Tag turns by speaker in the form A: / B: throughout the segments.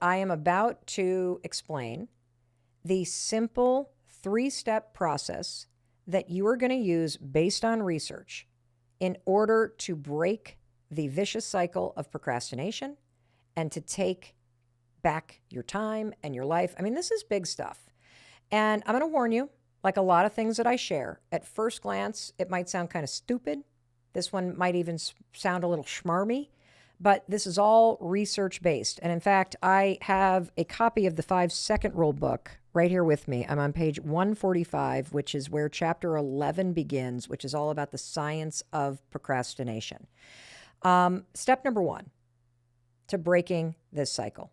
A: I am about to explain the simple 3-step process that you are going to use based on research in order to break the vicious cycle of procrastination and to take back your time and your life. I mean, this is big stuff. And I'm going to warn you, like a lot of things that I share, at first glance, it might sound kind of stupid. This one might even sound a little schmarmy, but this is all research based. And in fact, I have a copy of the 5-second rule book right here with me. I'm on page 145, which is where chapter 11 begins, which is all about the science of procrastination. Step number 1 to breaking this cycle.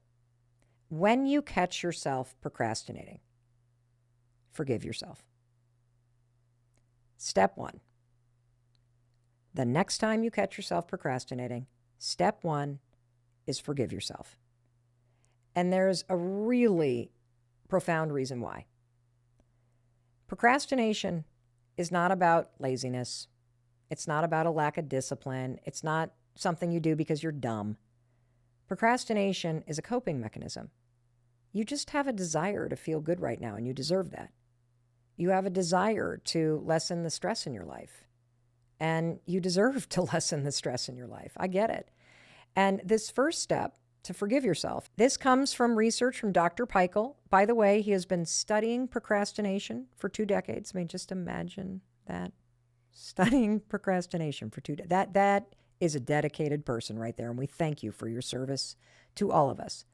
A: When you catch yourself procrastinating, forgive yourself. Step 1. The next time you catch yourself procrastinating, step 1 is forgive yourself. And there's a really profound reason why. Procrastination is not about laziness. It's not about a lack of discipline. It's not something you do because you're dumb. Procrastination is a coping mechanism. You just have a desire to feel good right now, and you deserve that. You have a desire to lessen the stress in your life, and you deserve to lessen the stress in your life. I get it. And this first step, to forgive yourself, this comes from research from Dr. Peichel. By the way, he has been studying procrastination for 2 decades. I mean, just imagine that. Studying procrastination for 2 decades. That is a dedicated person right there, and we thank you for your service to all of us.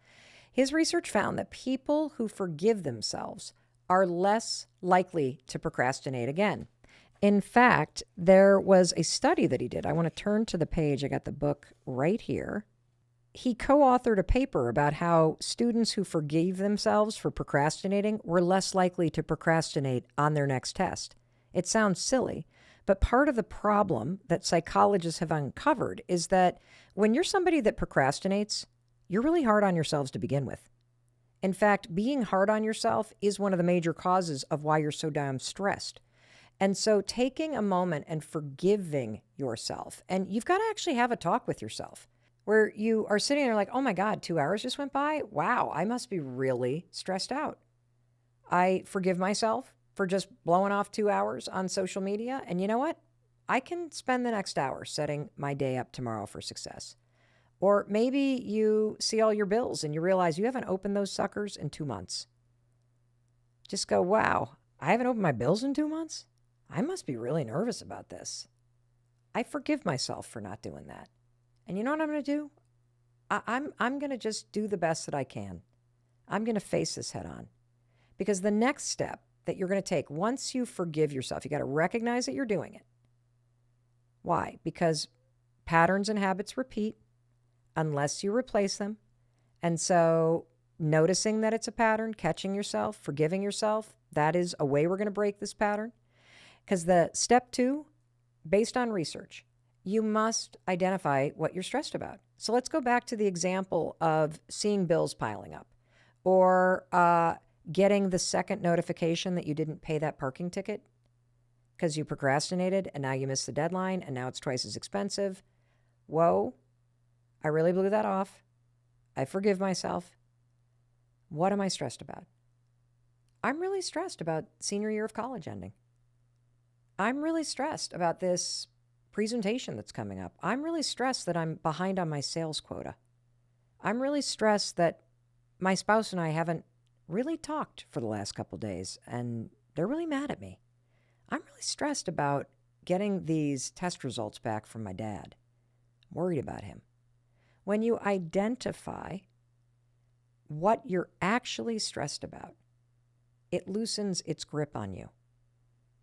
A: His research found that people who forgive themselves are less likely to procrastinate again. In fact, there was a study that he did. I want to turn to the page. I got the book right here. He co-authored a paper about how students who forgave themselves for procrastinating were less likely to procrastinate on their next test. It sounds silly, but part of the problem that psychologists have uncovered is that when you're somebody that procrastinates, you're really hard on yourselves to begin with. In fact, being hard on yourself is one of the major causes of why you're so damn stressed. And so taking a moment and forgiving yourself, and you've got to actually have a talk with yourself where you are sitting there like, oh my God, 2 hours just went by. Wow, I must be really stressed out. I forgive myself for just blowing off 2 hours on social media. And you know what? I can spend the next hour setting my day up tomorrow for success. Or maybe you see all your bills and you realize you haven't opened those suckers in 2 months. Just go, wow, I haven't opened my bills in 2 months? I must be really nervous about this. I forgive myself for not doing that. And you know what I'm going to do? I'm going to just do the best that I can. I'm going to face this head on. Because the next step that you're going to take, once you forgive yourself, you got to recognize that you're doing it. Why? Because patterns and habits repeat unless you replace them. And so noticing that it's a pattern, catching yourself, forgiving yourself, that is a way we're going to break this pattern. Because the step 2, based on research, you must identify what you're stressed about. So let's go back to the example of seeing bills piling up or getting the second notification that you didn't pay that parking ticket because you procrastinated and now you missed the deadline and now it's twice as expensive. Whoa, I really blew that off. I forgive myself. What am I stressed about? I'm really stressed about senior year of college ending. I'm really stressed about this presentation that's coming up. I'm really stressed that I'm behind on my sales quota. I'm really stressed that my spouse and I haven't really talked for the last couple of days and they're really mad at me. I'm really stressed about getting these test results back from my dad. I'm worried about him. When you identify what you're actually stressed about, it loosens its grip on you.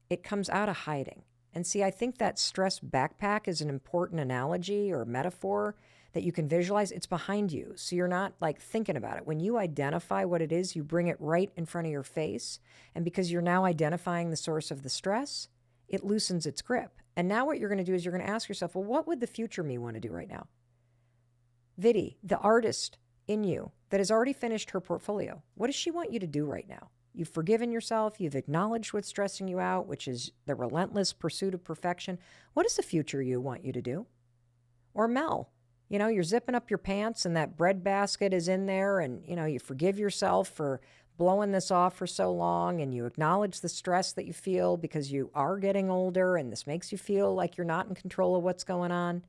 A: It comes out of hiding. And see, I think that stress backpack is an important analogy or metaphor that you can visualize. It's behind you. So you're not like thinking about it. When you identify what it is, you bring it right in front of your face. And because you're now identifying the source of the stress, it loosens its grip. And now what you're going to do is you're going to ask yourself, well, what would the future me want to do right now? Vidi, the artist in you that has already finished her portfolio, what does she want you to do right now? You've forgiven yourself. You've acknowledged what's stressing you out, which is the relentless pursuit of perfection. What does the future you want you to do? Or Mel, You're zipping up your pants and that bread basket is in there, and, you forgive yourself for blowing this off for so long, and you acknowledge the stress that you feel because you are getting older and this makes you feel like you're not in control of what's going on.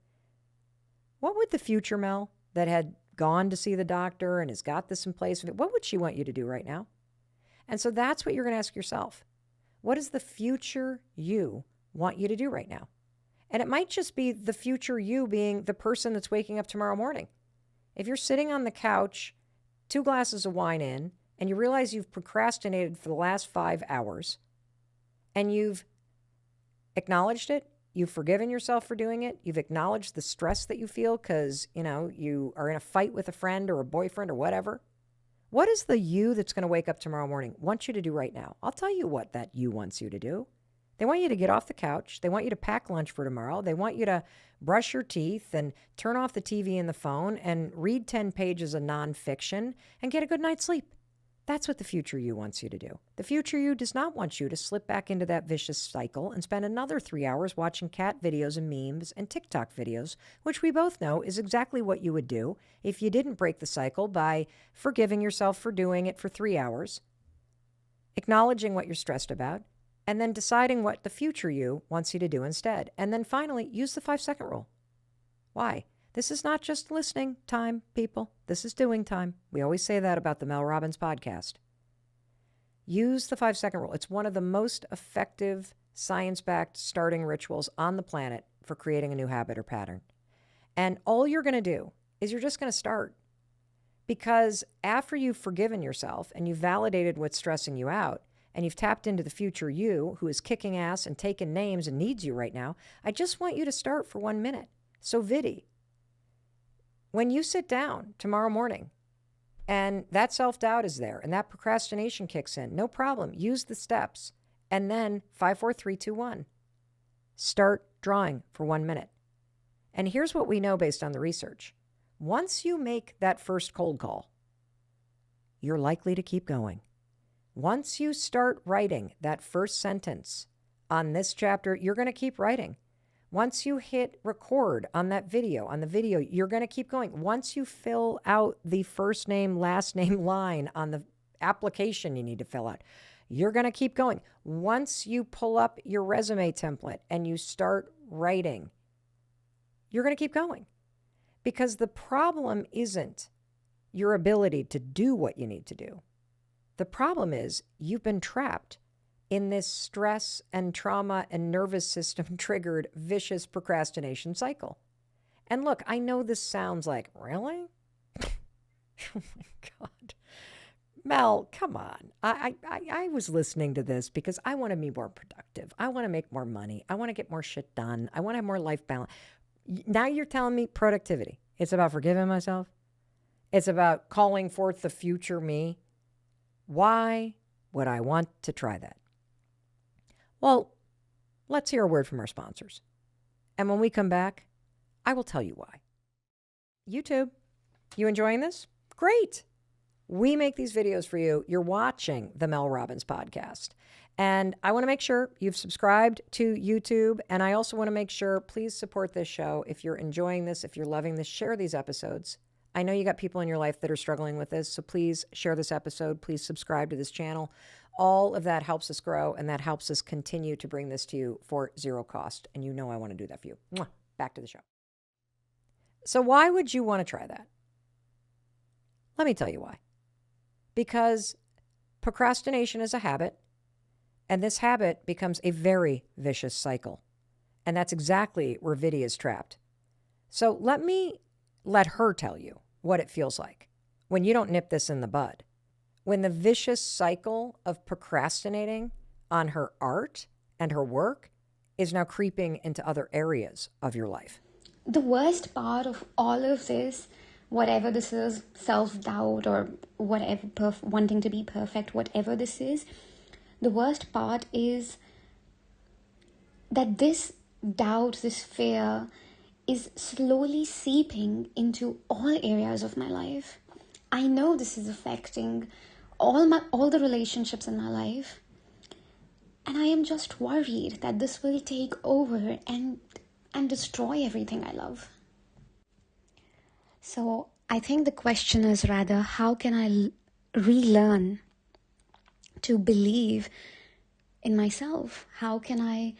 A: What would the future Mel that had gone to see the doctor and has got this in place, what would she want you to do right now? And so that's what you're going to ask yourself. What does the future you want you to do right now? And it might just be the future you being the person that's waking up tomorrow morning. If you're sitting on the couch, 2 glasses of wine in, and you realize you've procrastinated for the last 5 hours, and you've acknowledged it, you've forgiven yourself for doing it, you've acknowledged the stress that you feel because, you are in a fight with a friend or a boyfriend or whatever. What is the you that's going to wake up tomorrow morning want you to do right now? I'll tell you what that you wants you to do. They want you to get off the couch. They want you to pack lunch for tomorrow. They want you to brush your teeth and turn off the TV and the phone and read 10 pages of nonfiction and get a good night's sleep. That's what the future you wants you to do. The future you does not want you to slip back into that vicious cycle and spend another 3 hours watching cat videos and memes and TikTok videos, which we both know is exactly what you would do if you didn't break the cycle by forgiving yourself for doing it for 3 hours, acknowledging what you're stressed about, and then deciding what the future you wants you to do instead. And then finally, use the 5-second rule. Why? This is not just listening time, people. This is doing time. We always say that about the Mel Robbins podcast. Use the 5-second rule. It's one of the most effective science-backed starting rituals on the planet for creating a new habit or pattern. And all you're going to do is you're just going to start. Because after you've forgiven yourself and you've validated what's stressing you out, and you've tapped into the future you who is kicking ass and taking names and needs you right now, I just want you to start for 1 minute. So Vidi, when you sit down tomorrow morning and that self-doubt is there and that procrastination kicks in, no problem. Use the steps. And then 5, 4, 3, 2, 1. Start drawing for 1 minute. And here's what we know based on the research. Once you make that first cold call, you're likely to keep going. Once you start writing that first sentence on this chapter, you're going to keep writing. Once you hit record on the video, you're going to keep going. Once you fill out the first name, last name line on the application you need to fill out, you're going to keep going. Once you pull up your resume template and you start writing, you're going to keep going. Because the problem isn't your ability to do what you need to do. The problem is you've been trapped in this stress and trauma and nervous system triggered vicious procrastination cycle. And look, I know this sounds like, really? Oh my God. Mel, come on. I was listening to this because I want to be more productive. I want to make more money. I want to get more shit done. I want to have more life balance. Now you're telling me productivity. It's about forgiving myself. It's about calling forth the future me. Why would I want to try that? Well, let's hear a word from our sponsors. And when we come back, I will tell you why. YouTube, you enjoying this? Great. We make these videos for you. You're watching the Mel Robbins podcast. And I want to make sure you've subscribed to YouTube. And I also want to make sure, please support this show. If you're enjoying this, if you're loving this, share these episodes. I know you got people in your life that are struggling with this, so please share this episode. Please subscribe to this channel. All of that helps us grow, and that helps us continue to bring this to you for zero cost. And you know I want to do that for you. Mwah. Back to the show. So why would you want to try that? Let me tell you why. Because procrastination is a habit, and this habit becomes a very vicious cycle. And that's exactly where Vidi is trapped. So let her tell you what it feels like when you don't nip this in the bud. When the vicious cycle of procrastinating on her art and her work is now creeping into other areas of your life.
B: The worst part of all of this, whatever this is, self-doubt or whatever, wanting to be perfect, whatever this is, the worst part is that this doubt, this fear is slowly seeping into all areas of my life. I know this is affecting all the relationships in my life. And I am just worried that this will take over and destroy everything I love. So I think the question is rather, how can I relearn to believe in myself? How can I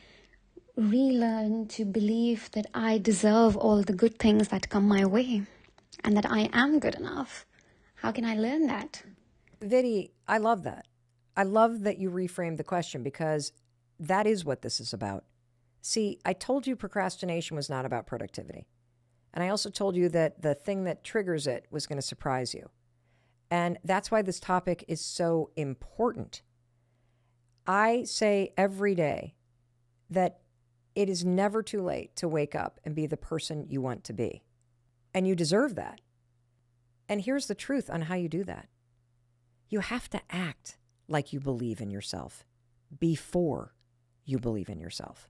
B: relearn to believe that I deserve all the good things that come my way and that I am good enough? How can I learn that?
A: Vidhi, I love that. I love that you reframed the question because that is what this is about. See, I told you procrastination was not about productivity. And I also told you that the thing that triggers it was going to surprise you. And that's why this topic is so important. I say every day that it is never too late to wake up and be the person you want to be. And you deserve that. And here's the truth on how you do that. You have to act like you believe in yourself before you believe in yourself.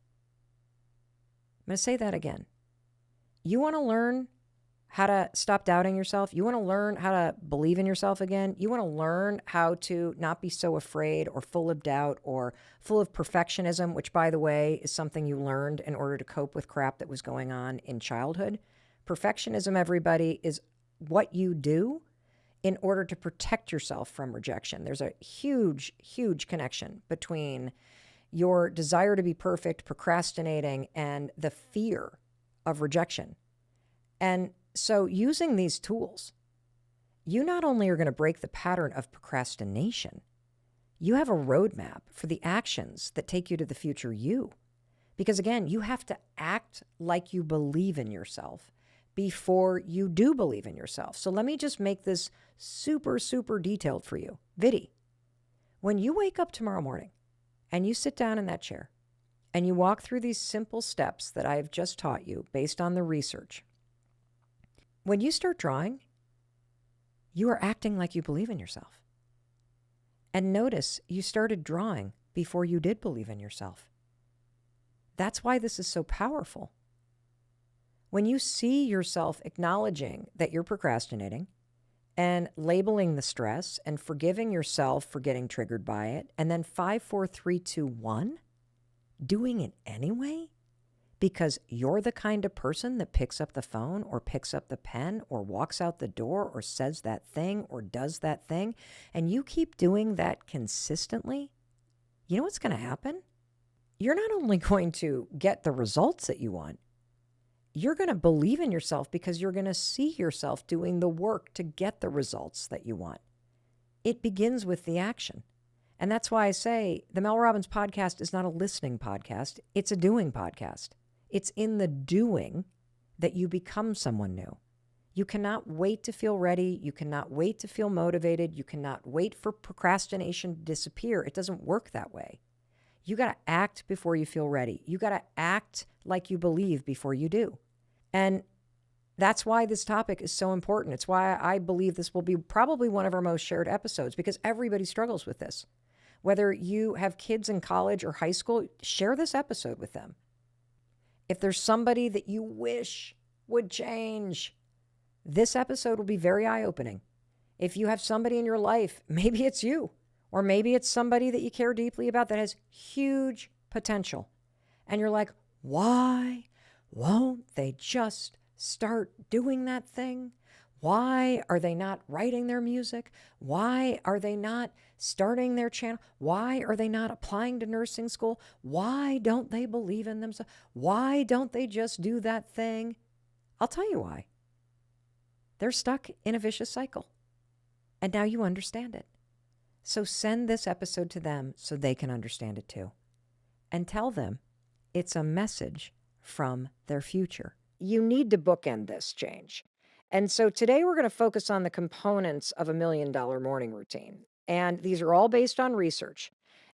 A: I'm going to say that again. You want to learn how to stop doubting yourself? You want to learn how to believe in yourself again? You want to learn how to not be so afraid or full of doubt or full of perfectionism, which, by the way, is something you learned in order to cope with crap that was going on in childhood. Perfectionism, everybody, is what you do in order to protect yourself from rejection. There's a huge, huge connection between your desire to be perfect, procrastinating, and the fear of rejection. And so using these tools, you not only are going to break the pattern of procrastination, you have a roadmap for the actions that take you to the future you. Because again, you have to act like you believe in yourself before you do believe in yourself. So let me just make this super, super detailed for you. Vidhi, when you wake up tomorrow morning and you sit down in that chair and you walk through these simple steps that I have just taught you based on the research, when you start drawing, you are acting like you believe in yourself. And notice you started drawing before you did believe in yourself. That's why this is so powerful. When you see yourself acknowledging that you're procrastinating and labeling the stress and forgiving yourself for getting triggered by it, and then 5, 4, 3, 2, 1, doing it anyway, because you're the kind of person that picks up the phone or picks up the pen or walks out the door or says that thing or does that thing, and you keep doing that consistently, you know what's going to happen? You're not only going to get the results that you want, you're going to believe in yourself because you're going to see yourself doing the work to get the results that you want. It begins with the action. And that's why I say the Mel Robbins podcast is not a listening podcast. It's a doing podcast. It's in the doing that you become someone new. You cannot wait to feel ready. You cannot wait to feel motivated. You cannot wait for procrastination to disappear. It doesn't work that way. You got to act before you feel ready. You got to act like you believe before you do. And that's why this topic is so important. It's why I believe this will be probably one of our most shared episodes, because everybody struggles with this. Whether you have kids in college or high school, share this episode with them. If there's somebody that you wish would change, this episode will be very eye-opening. If you have somebody in your life, maybe it's you, or maybe it's somebody that you care deeply about that has huge potential, and you're like, why won't they just start doing that thing? Why are they not writing their music? Why are they not starting their channel? Why are they not applying to nursing school? Why don't they believe in themselves? Why don't they just do that thing? I'll tell you why. They're stuck in a vicious cycle. And now you understand it. So send this episode to them so they can understand it too. And tell them it's a message from their future. You need to bookend this change. And so today we're going to focus on the components of $1 million morning routine. And these are all based on research.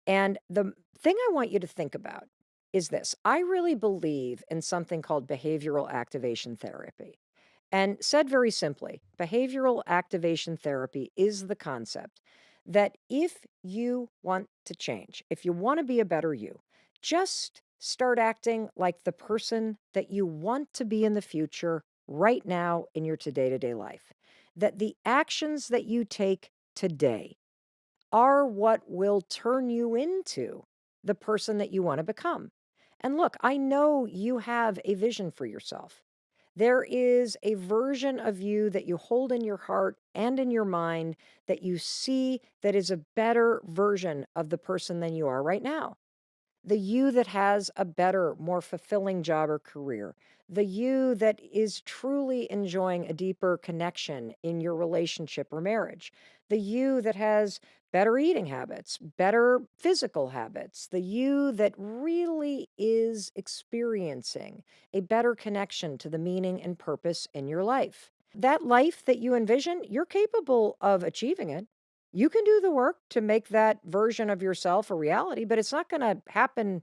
A: And the thing I want you to think about is this. I really believe in something called behavioral activation therapy. And said very simply, behavioral activation therapy is the concept that if you want to change, if you want to be a better you, just start acting like the person that you want to be in the future right now in your day-to-day life. That the actions that you take today are what will turn you into the person that you want to become. And look, I know you have a vision for yourself. There is a version of you that you hold in your heart and in your mind that you see that is a better version of the person than you are right now. The you that has a better, more fulfilling job or career, the you that is truly enjoying a deeper connection in your relationship or marriage, the you that has better eating habits, better physical habits, the you that really is experiencing a better connection to the meaning and purpose in your life. That life that you envision, you're capable of achieving it. You can do the work to make that version of yourself a reality, but it's not going to happen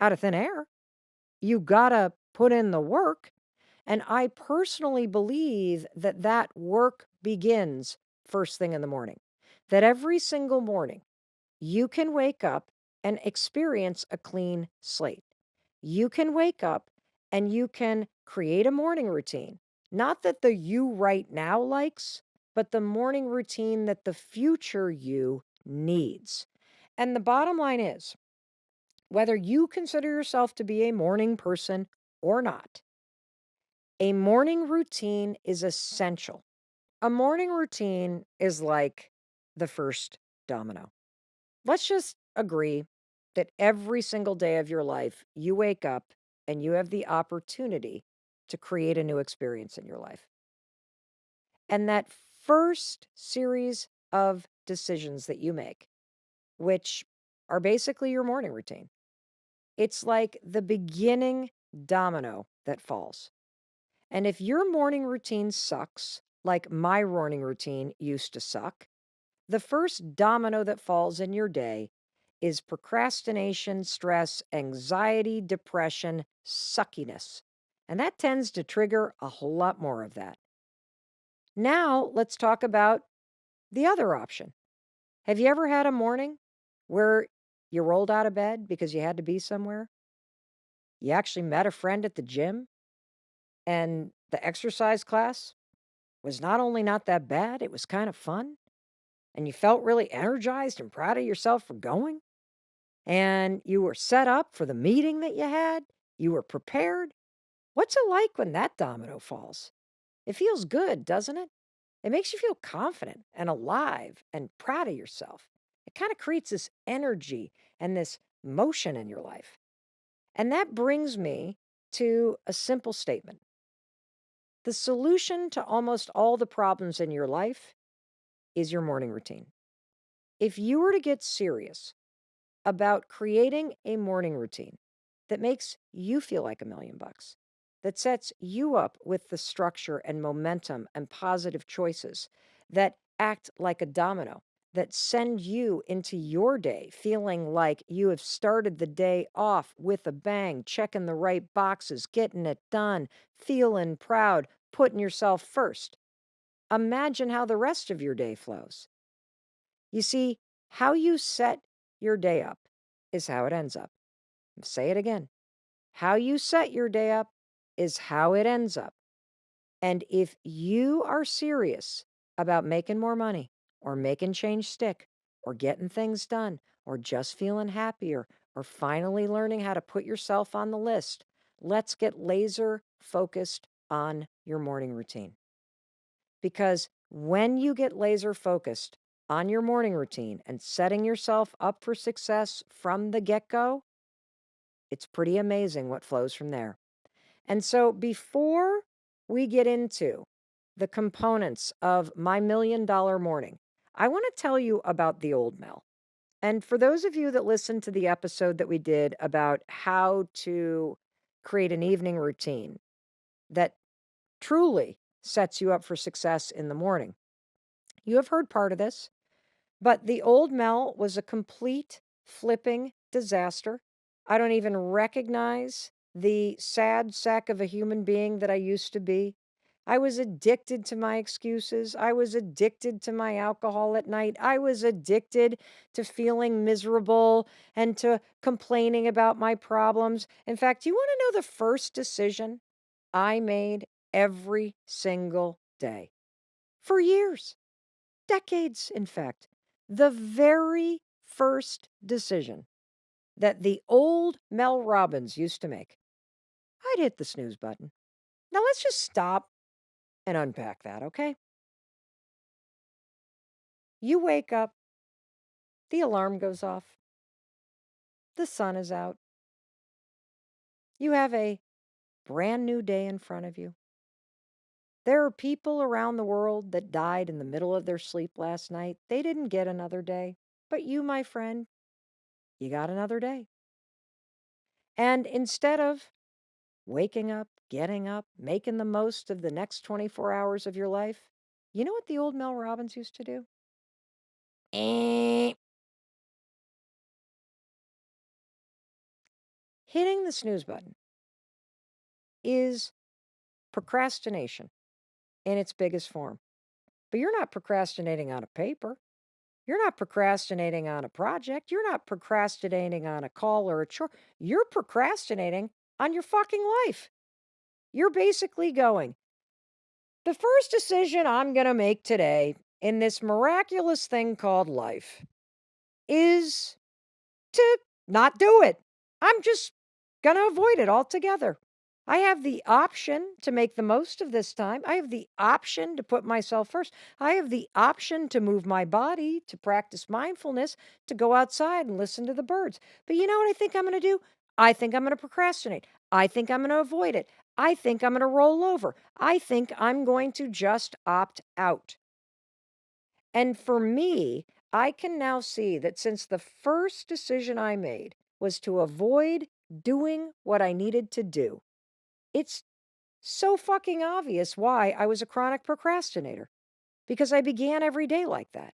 A: out of thin air. You got to put in the work. And I personally believe that that work begins first thing in the morning. That every single morning you can wake up and experience a clean slate. You can wake up and you can create a morning routine. Not that the you right now likes, but the morning routine that the future you needs. And the bottom line is whether you consider yourself to be a morning person or not, a morning routine is essential. A morning routine is like the first domino. Let's just agree that every single day of your life, you wake up and you have the opportunity to create a new experience in your life. And that first series of decisions that you make, which are basically your morning routine, it's like the beginning domino that falls. And if your morning routine sucks, like my morning routine used to suck, the first domino that falls in your day is procrastination, stress, anxiety, depression, suckiness. And that tends to trigger a whole lot more of that. Now, let's talk about the other option. Have you ever had a morning where you rolled out of bed because you had to be somewhere? You actually met a friend at the gym, and the exercise class was not only not that bad, it was kind of fun, and you felt really energized and proud of yourself for going? And you were set up for the meeting that you had, you were prepared. What's it like when that domino falls? It feels good, doesn't it? It makes you feel confident and alive and proud of yourself. It kind of creates this energy and this motion in your life. And that brings me to a simple statement. The solution to almost all the problems in your life is your morning routine. If you were to get serious about creating a morning routine that makes you feel like $1,000,000, that sets you up with the structure and momentum and positive choices that act like a domino, that send you into your day feeling like you have started the day off with a bang, checking the right boxes, getting it done, feeling proud, putting yourself first. Imagine how the rest of your day flows. You see, how you set your day up is how it ends up. Say it again. How you set your day up is how it ends up. And if you are serious about making more money or making change stick or getting things done or just feeling happier or finally learning how to put yourself on the list, let's get laser focused on your morning routine. Because when you get laser focused on your morning routine and setting yourself up for success from the get go, it's pretty amazing what flows from there. And so before we get into the components of my $1,000,000 morning, I want to tell you about the old Mel. And for those of you that listened to the episode that we did about how to create an evening routine that truly sets you up for success in the morning, you have heard part of this. But the old Mel was a complete flipping disaster. I don't even recognize the sad sack of a human being that I used to be. I was addicted to my excuses. I was addicted to my alcohol at night. I was addicted to feeling miserable and to complaining about my problems. In fact, you want to know the first decision I made every single day for years? Decades, in fact. The very first decision that the old Mel Robbins used to make, I'd hit the snooze button. Now let's just stop and unpack that, okay? You wake up, the alarm goes off, the sun is out, you have a brand new day in front of you. There are people around the world that died in the middle of their sleep last night. They didn't get another day. But you, my friend, you got another day. And instead of waking up, getting up, making the most of the next 24 hours of your life, you know what the old Mel Robbins used to do? Eh. Hitting the snooze button is procrastination in its biggest form. But you're not procrastinating on a paper. You're not procrastinating on a project. You're not procrastinating on a call or a chore. You're procrastinating on your fucking life. You're basically going, the first decision I'm going to make today in this miraculous thing called life is to not do it. I'm just going to avoid it altogether. I have the option to make the most of this time. I have the option to put myself first. I have the option to move my body, to practice mindfulness, to go outside and listen to the birds. But you know what I think I'm going to do? I think I'm going to procrastinate. I think I'm going to avoid it. I think I'm going to roll over. I think I'm going to just opt out. And for me, I can now see that since the first decision I made was to avoid doing what I needed to do, it's so fucking obvious why I was a chronic procrastinator, because I began every day like that.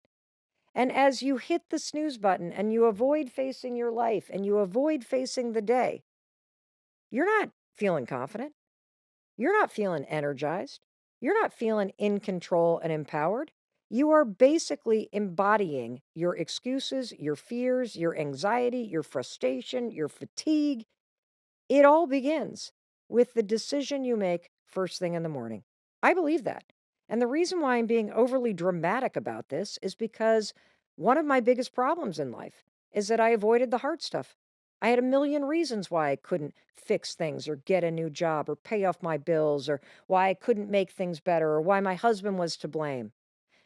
A: And as you hit the snooze button and you avoid facing your life and you avoid facing the day, you're not feeling confident. You're not feeling energized. You're not feeling in control and empowered. You are basically embodying your excuses, your fears, your anxiety, your frustration, your fatigue. It all begins with the decision you make first thing in the morning. I believe that. And the reason why I'm being overly dramatic about this is because one of my biggest problems in life is that I avoided the hard stuff. I had a million reasons why I couldn't fix things or get a new job or pay off my bills or why I couldn't make things better or why my husband was to blame.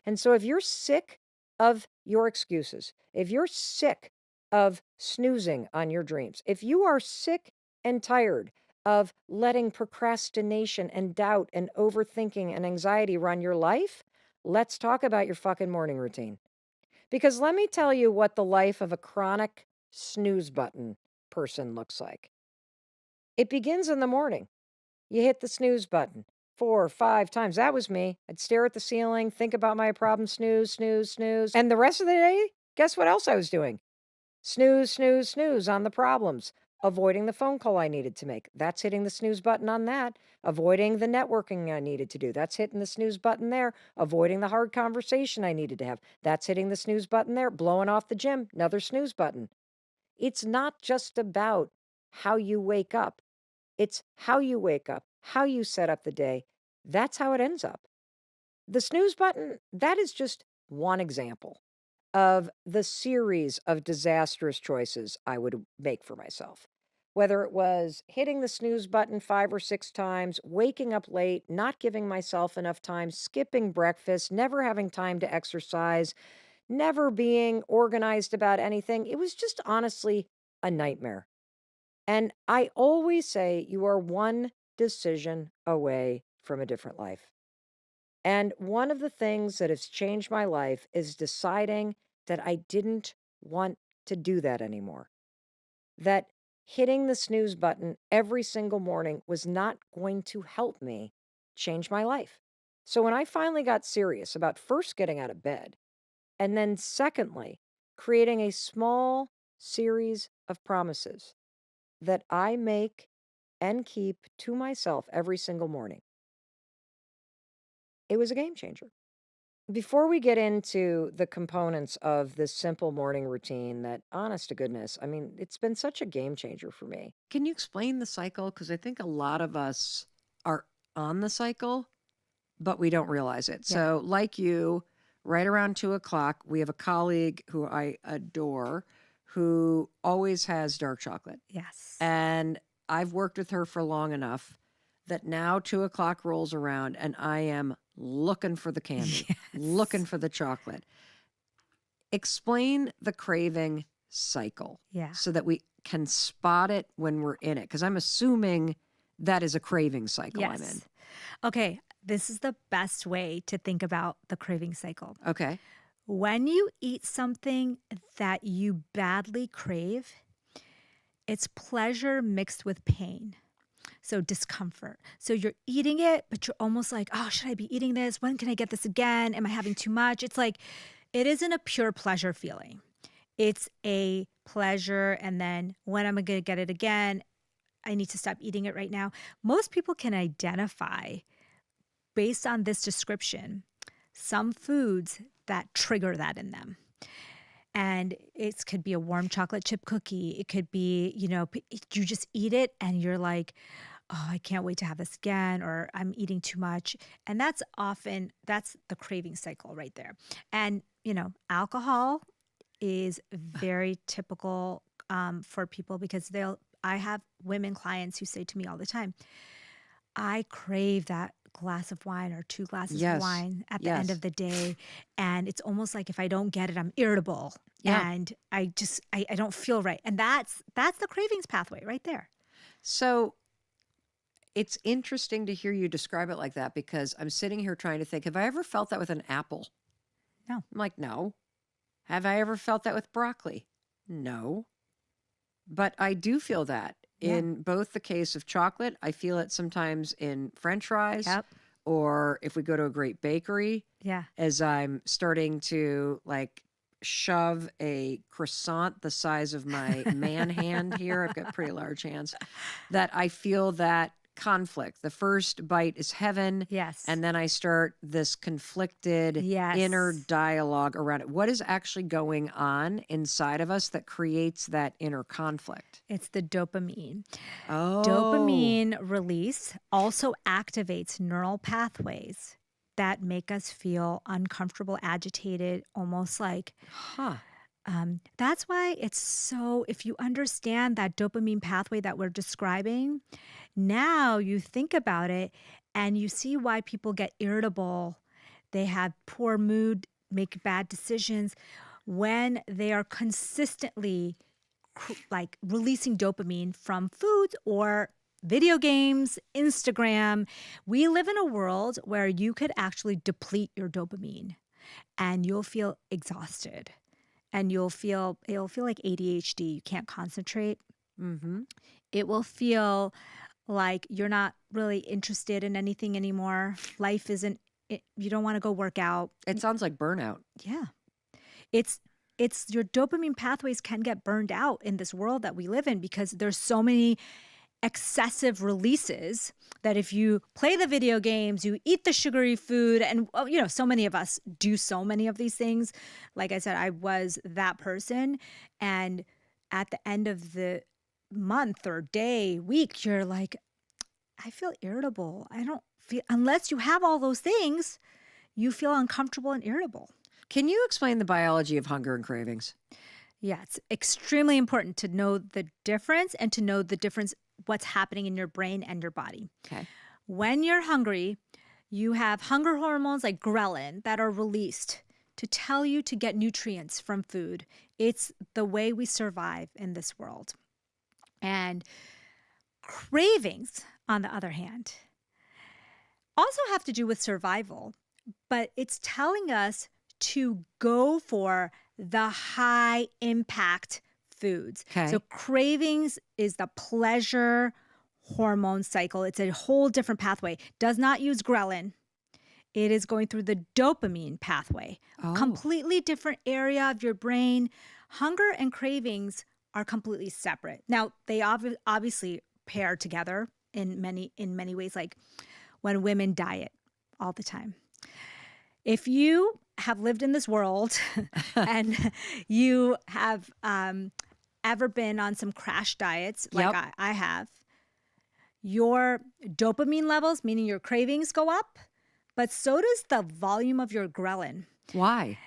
A: And so if you're sick of your excuses, if you're sick of snoozing on your dreams, if you are sick and tired of letting procrastination and doubt and overthinking and anxiety run your life, let's talk about your fucking morning routine. Because let me tell you what the life of a chronic snooze button person looks like. It begins in the morning. You hit the snooze button 4 or 5 times. That was me. I'd stare at the ceiling, think about my problem, snooze, snooze, snooze. And the rest of the day, guess what else I was doing? Snooze, snooze, snooze on the problems. Avoiding the phone call I needed to make. That's hitting the snooze button on that. Avoiding the networking I needed to do. That's hitting the snooze button there. Avoiding the hard conversation I needed to have. That's hitting the snooze button there. Blowing off the gym. Another snooze button. It's not just about how you wake up. It's how you wake up, how you set up the day. That's how it ends up. The snooze button, that is just one example of the series of disastrous choices I would make for myself. Whether it was hitting the snooze button 5 or 6 times, waking up late, not giving myself enough time, skipping breakfast, never having time to exercise, never being organized about anything. It was just honestly a nightmare. And I always say you are one decision away from a different life. And one of the things that has changed my life is deciding that I didn't want to do that anymore. That hitting the snooze button every single morning was not going to help me change my life. So when I finally got serious about first getting out of bed, and then secondly, creating a small series of promises that I make and keep to myself every single morning, it was a game changer. Before we get into the components of this simple morning routine that, honest to goodness, I mean, it's been such a game changer for me. Can you explain the cycle? Because I think a lot of us are on the cycle, but we don't realize it.
B: Yeah.
A: So, like you, right around 2 o'clock, we have a colleague who I adore who always has dark chocolate.
B: Yes.
A: And I've worked with her for long enough that now 2 o'clock rolls around and I am looking for the candy, looking for the chocolate. Explain the craving cycle so that we can spot it when we're in it. Because I'm assuming that is a craving cycle I'm in.
C: Okay, this is the best way to think about the craving cycle.
A: Okay.
C: When you eat something that you badly crave, it's pleasure mixed with pain. So discomfort. So you're eating it, but you're almost like, oh, should I be eating this? When can I get this again? Am I having too much? It's like, it isn't a pure pleasure feeling. It's a pleasure. And then when am I going to get it again? I need to stop eating it right now. Most people can identify, based on this description, some foods that trigger that in them. And it could be a warm chocolate chip cookie. It could be, you just eat it and you're like, oh, I can't wait to have this again, or I'm eating too much. And that's the craving cycle right there. And, alcohol is very typical for people because I have women clients who say to me all the time, I crave that glass of wine or 2 glasses of wine at the end of the day. And it's almost like if I don't get it, I'm irritable. And I don't feel right. And that's the cravings pathway right there.
A: So it's interesting to hear you describe it like that because I'm sitting here trying to think, have I ever felt that with an apple?
C: No.
A: I'm like, no. Have I ever felt that with broccoli? No. But I do feel that in both the case of chocolate. I feel it sometimes in French fries.
C: Yep.
A: Or if we go to a great bakery, as I'm starting to shove a croissant the size of my man hand here, I've got pretty large hands, that I feel that conflict. The first bite is heaven.
C: Yes.
A: And then I start this conflicted inner dialogue around it. What is actually going on inside of us that creates that inner conflict?
C: It's the dopamine.
A: Oh.
C: Dopamine release also activates neural pathways that make us feel uncomfortable, agitated, almost like, that's why it's so, if you understand that dopamine pathway that we're describing, now you think about it and you see why people get irritable. They have poor mood, make bad decisions when they are consistently releasing dopamine from foods or video games, Instagram. We live in a world where you could actually deplete your dopamine and you'll feel exhausted. And it'll feel like ADHD. You can't concentrate.
A: Mm-hmm.
C: It will feel like you're not really interested in anything anymore. Life isn't, you don't want to go work out.
A: It sounds like burnout.
C: Yeah. It's your dopamine pathways can get burned out in this world that we live in because there's so many excessive releases that if you play the video games, you eat the sugary food, and so many of us do so many of these things. Like I said, I was that person. And at the end of the month or day, week, you're like, I feel irritable. I don't feel, unless you have all those things, you feel uncomfortable and irritable.
A: Can you explain the biology of hunger and cravings?
C: Yeah, it's extremely important to know the difference and to know the difference, what's happening in your brain and your body.
A: Okay.
C: When you're hungry, you have hunger hormones like ghrelin that are released to tell you to get nutrients from food. It's the way we survive in this world. And cravings, on the other hand, also have to do with survival, but it's telling us to go for the high impact foods.
A: Okay.
C: So cravings is the pleasure hormone cycle. It's a whole different pathway. Does not use ghrelin. It is going through the dopamine pathway.
A: Oh.
C: Completely different area of your brain. Hunger and cravings are completely separate. Now, they obviously pair together in many ways, like when women diet all the time. If you have lived in this world and you have ever been on some crash diets like I have, your dopamine levels, meaning your cravings, go up, but so does the volume of your ghrelin.
A: Why?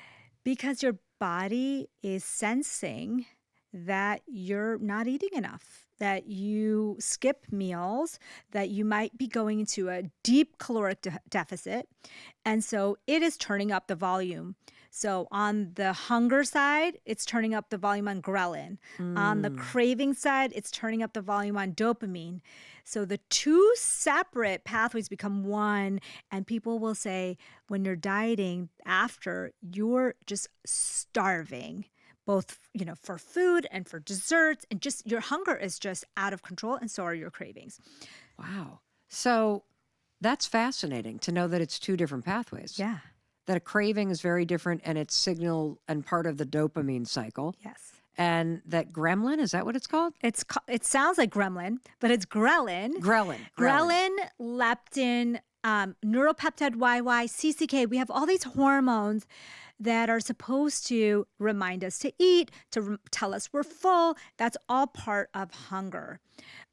C: Because your body is sensing that you're not eating enough, that you skip meals, that you might be going into a deep caloric deficit. And so it is turning up the volume. So on the hunger side, it's turning up the volume on ghrelin. On the craving side, it's turning up the volume on dopamine. So the two separate pathways become one. And people will say, when you're dieting after, you're just starving, both, for food and for desserts, and just your hunger is just out of control, and so are your cravings.
A: Wow. So that's fascinating to know that it's two different pathways.
C: Yeah.
A: That a craving is very different and it's signal and part of the dopamine cycle.
C: Yes.
A: And that gremlin, is that what it's called?
C: It sounds like gremlin, but it's ghrelin.
A: Ghrelin,
C: leptin, neuropeptide YY, CCK. We have all these hormones that are supposed to remind us to eat, to tell us we're full. That's all part of hunger.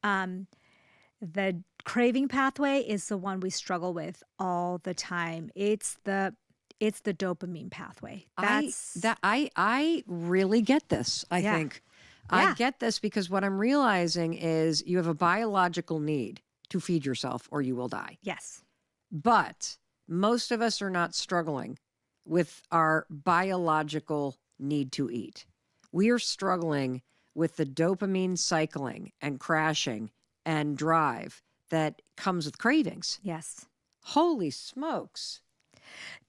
C: The craving pathway is the one we struggle with all the time. It's the dopamine pathway.
A: I really get this, I think. I get this because what I'm realizing is you have a biological need to feed yourself or you will die.
C: Yes.
A: But most of us are not struggling with our biological need to eat. We are struggling with the dopamine cycling and crashing and drive that comes with cravings.
C: Yes.
A: Holy smokes.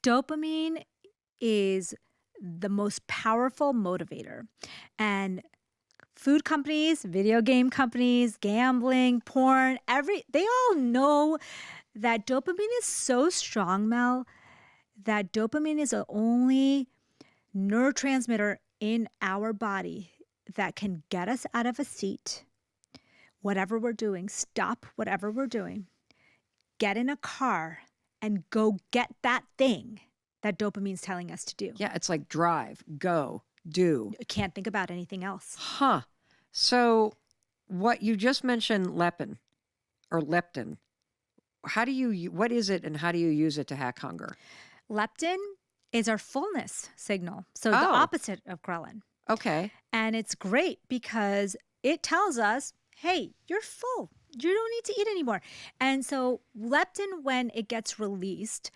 C: Dopamine is the most powerful motivator. And food companies, video game companies, gambling, porn, they all know that dopamine is so strong, Mel, that dopamine is the only neurotransmitter in our body that can get us out of a seat, whatever we're doing, stop whatever we're doing, get in a car, and go get that thing that dopamine's telling us to do.
A: Yeah, it's like drive, go, do.
C: You can't think about anything else.
A: Huh. So what you just mentioned, leptin, what is it and how do you use it to hack hunger?
C: Leptin is our fullness signal. So the opposite of ghrelin.
A: Okay.
C: And it's great because it tells us, hey, you're full. You don't need to eat anymore. And so leptin, when it gets released,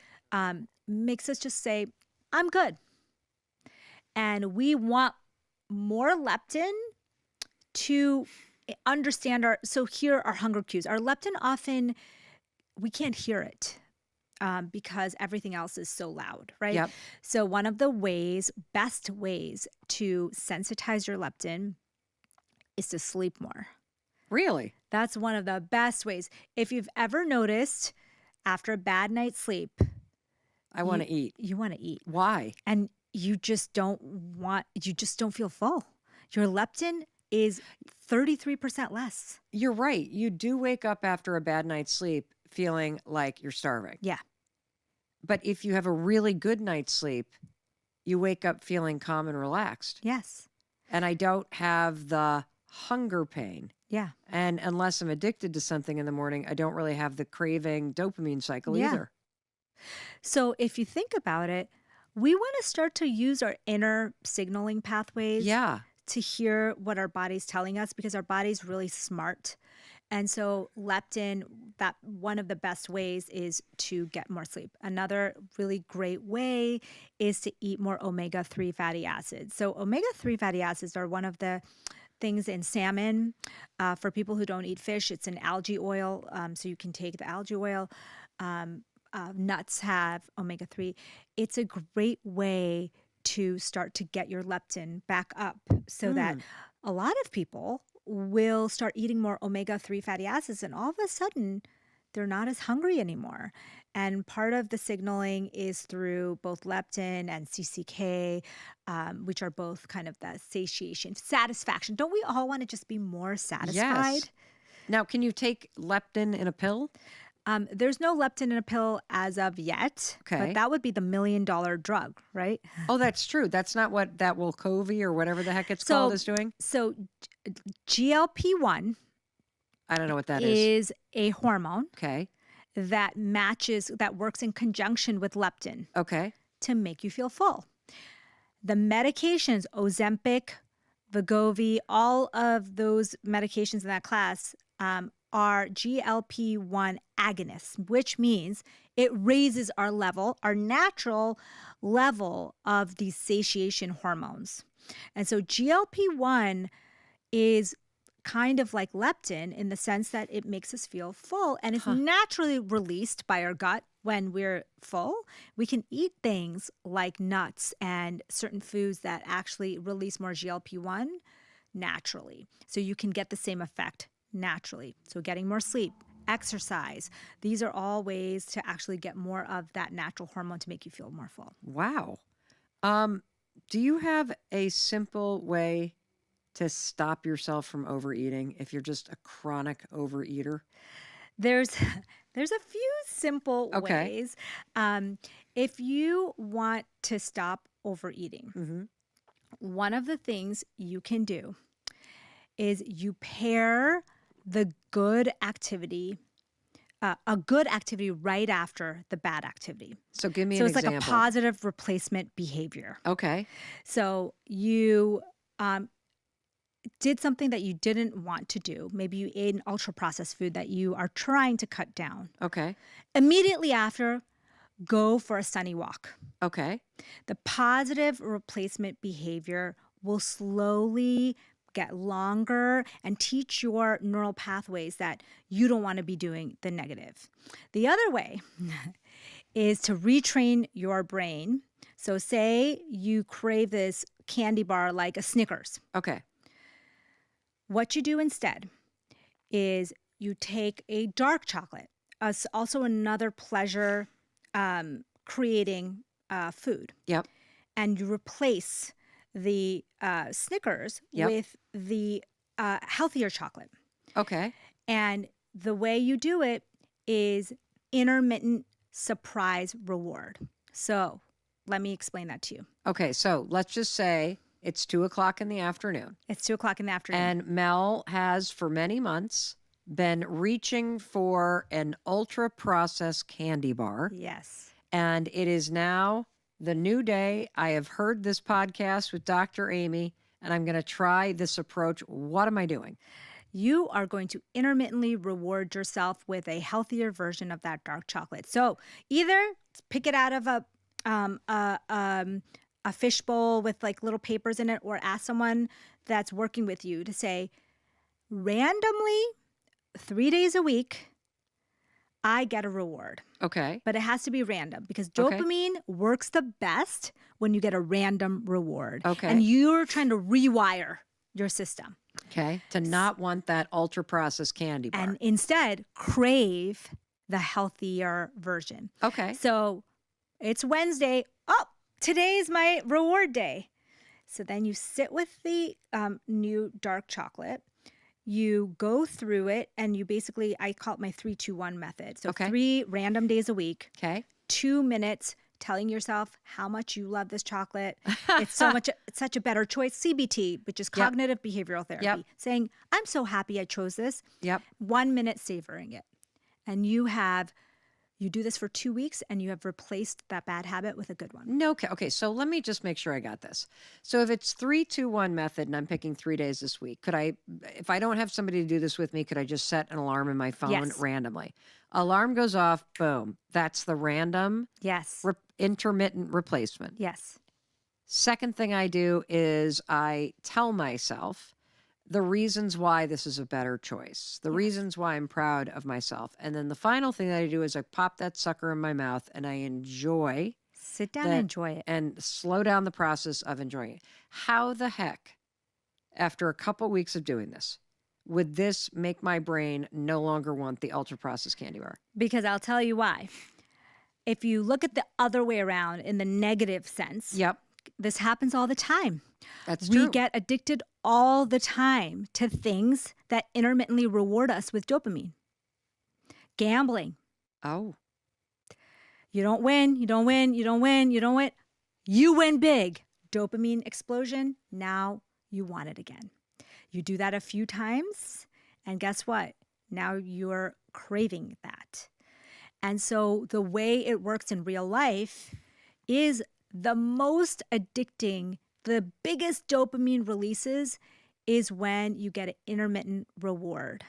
C: makes us just say, I'm good. And we want more leptin to understand so here are hunger cues. Our leptin often, we can't hear it because everything else is so loud, right?
A: Yep.
C: So one of the best ways to sensitize your leptin is to sleep more.
A: Really?
C: That's one of the best ways. If you've ever noticed after a bad night's sleep,
A: I want to eat.
C: You want to eat.
A: Why?
C: And you just don't feel full. Your leptin is 33% less.
A: You're right. You do wake up after a bad night's sleep feeling like you're starving.
C: Yeah.
A: But if you have a really good night's sleep, you wake up feeling calm and relaxed.
C: Yes.
A: And I don't have the hunger pain.
C: Yeah.
A: And unless I'm addicted to something in the morning, I don't really have the craving dopamine cycle either.
C: So if you think about it, we want to start to use our inner signaling pathways to hear what our body's telling us because our body's really smart. And so leptin, that one of the best ways is to get more sleep. Another really great way is to eat more omega-3 fatty acids. So omega-3 fatty acids are one of the things in salmon. For people who don't eat fish, it's an algae oil. So you can take the algae oil. Nuts have omega-3. It's a great way to start to get your leptin back up so that a lot of people will start eating more omega-3 fatty acids and all of a sudden they're not as hungry anymore. And part of the signaling is through both leptin and CCK, which are both kind of the satiation, satisfaction. Don't we all want to just be more satisfied?
A: Yes. Now, can you take leptin in a pill?
C: There's no leptin in a pill as of yet, but that would be the $1 million drug, right?
A: Oh, that's true. That's not what that Wilcovi or whatever the heck it's called is doing?
C: So GLP-1
A: I don't know what that is
C: a hormone
A: Okay.
C: that works in conjunction with leptin
A: Okay.
C: to make you feel full. The medications, Ozempic, Wegovy, all of those medications in that class are GLP-1 agonists, which means it raises our level, our natural level of these satiation hormones. And so GLP-1 is kind of like leptin in the sense that it makes us feel full and is naturally released by our gut when we're full. We can eat things like nuts and certain foods that actually release more GLP-1 naturally. So you can get the same effect naturally. So getting more sleep, exercise, these are all ways to actually get more of that natural hormone to make you feel more full.
A: Wow. Do you have a simple way to stop yourself from overeating if you're just a chronic overeater?
C: There's a few simple
A: Okay.
C: ways. If you want to stop overeating, one of the things you can do is you pair the good activity, a good activity right after the bad activity.
A: So give me
C: So
A: an
C: it's
A: example.
C: like a positive replacement behavior.
A: Okay.
C: So you did something that you didn't want to do. Maybe you ate an ultra processed food that you are trying to cut down.
A: Okay.
C: Immediately after, go for a sunny walk.
A: Okay.
C: The positive replacement behavior will slowly get longer and teach your neural pathways that you don't want to be doing the negative. The other way is to retrain your brain. So say you crave this candy bar like a Snickers.
A: Okay.
C: What you do instead is you take a dark chocolate, also another pleasure creating food.
A: Yep.
C: And you replace the Snickers with the healthier chocolate.
A: Okay.
C: And the way you do it is intermittent surprise reward. So let me explain that to you.
A: Okay. So let's just say it's 2:00 in the afternoon.
C: It's 2:00 in the afternoon.
A: And Mel has for many months been reaching for an ultra processed candy bar.
C: Yes.
A: And it is now the new day. I have heard this podcast with Dr. Amy, and I'm going to try this approach. What am I doing?
C: You are going to intermittently reward yourself with a healthier version of that dark chocolate. So either pick it out of a fishbowl with like little papers in it, or ask someone that's working with you to say, randomly, 3 days a week, I get a reward.
A: Okay.
C: But it has to be random because
A: Okay.
C: dopamine works the best when you get a random reward.
A: Okay.
C: And you're trying to rewire your system.
A: Okay. To not want that ultra processed candy bar.
C: And instead crave the healthier version.
A: Okay.
C: So it's Wednesday. Oh, today's my reward day. So then you sit with the new dark chocolate. You go through it and you basically, I call it my 3-2-1 method. So
A: Okay.
C: 3 random days a week,
A: Okay.
C: 2 minutes telling yourself how much you love this chocolate. It's such a better choice. CBT, which is cognitive behavioral therapy,
A: Yep.
C: saying, I'm so happy I chose this.
A: Yep.
C: 1 minute savoring it. And you do this for 2 weeks and you have replaced that bad habit with a good one.
A: No. Okay. So let me just make sure I got this. So if it's 3-2-1 method and I'm picking 3 days this week, could I, if I don't have somebody to do this with me, could I just set an alarm in my phone
C: Yes.
A: randomly? Alarm goes off. Boom. That's the random
C: Yes.
A: intermittent replacement.
C: Yes.
A: Second thing I do is I tell myself the reasons why this is a better choice, the reasons why I'm proud of myself. And then the final thing that I do is I pop that sucker in my mouth and I enjoy
C: Sit down
A: that
C: and enjoy it.
A: and slow down the process of enjoying it. How the heck, after a couple weeks of doing this, would this make my brain no longer want the ultra processed candy bar?
C: Because I'll tell you why. If you look at the other way around in the negative sense,
A: Yep.
C: this happens all the time.
A: That's
C: We
A: true.
C: get addicted all the time to things that intermittently reward us with dopamine. Gambling.
A: Oh,
C: You don't win, you don't win, you don't win, you don't win. You win big. Dopamine explosion. Now you want it again. You do that a few times, and guess what? Now you're craving that. And so the way it works in real life is the most addicting the biggest dopamine releases is when you get an intermittent reward.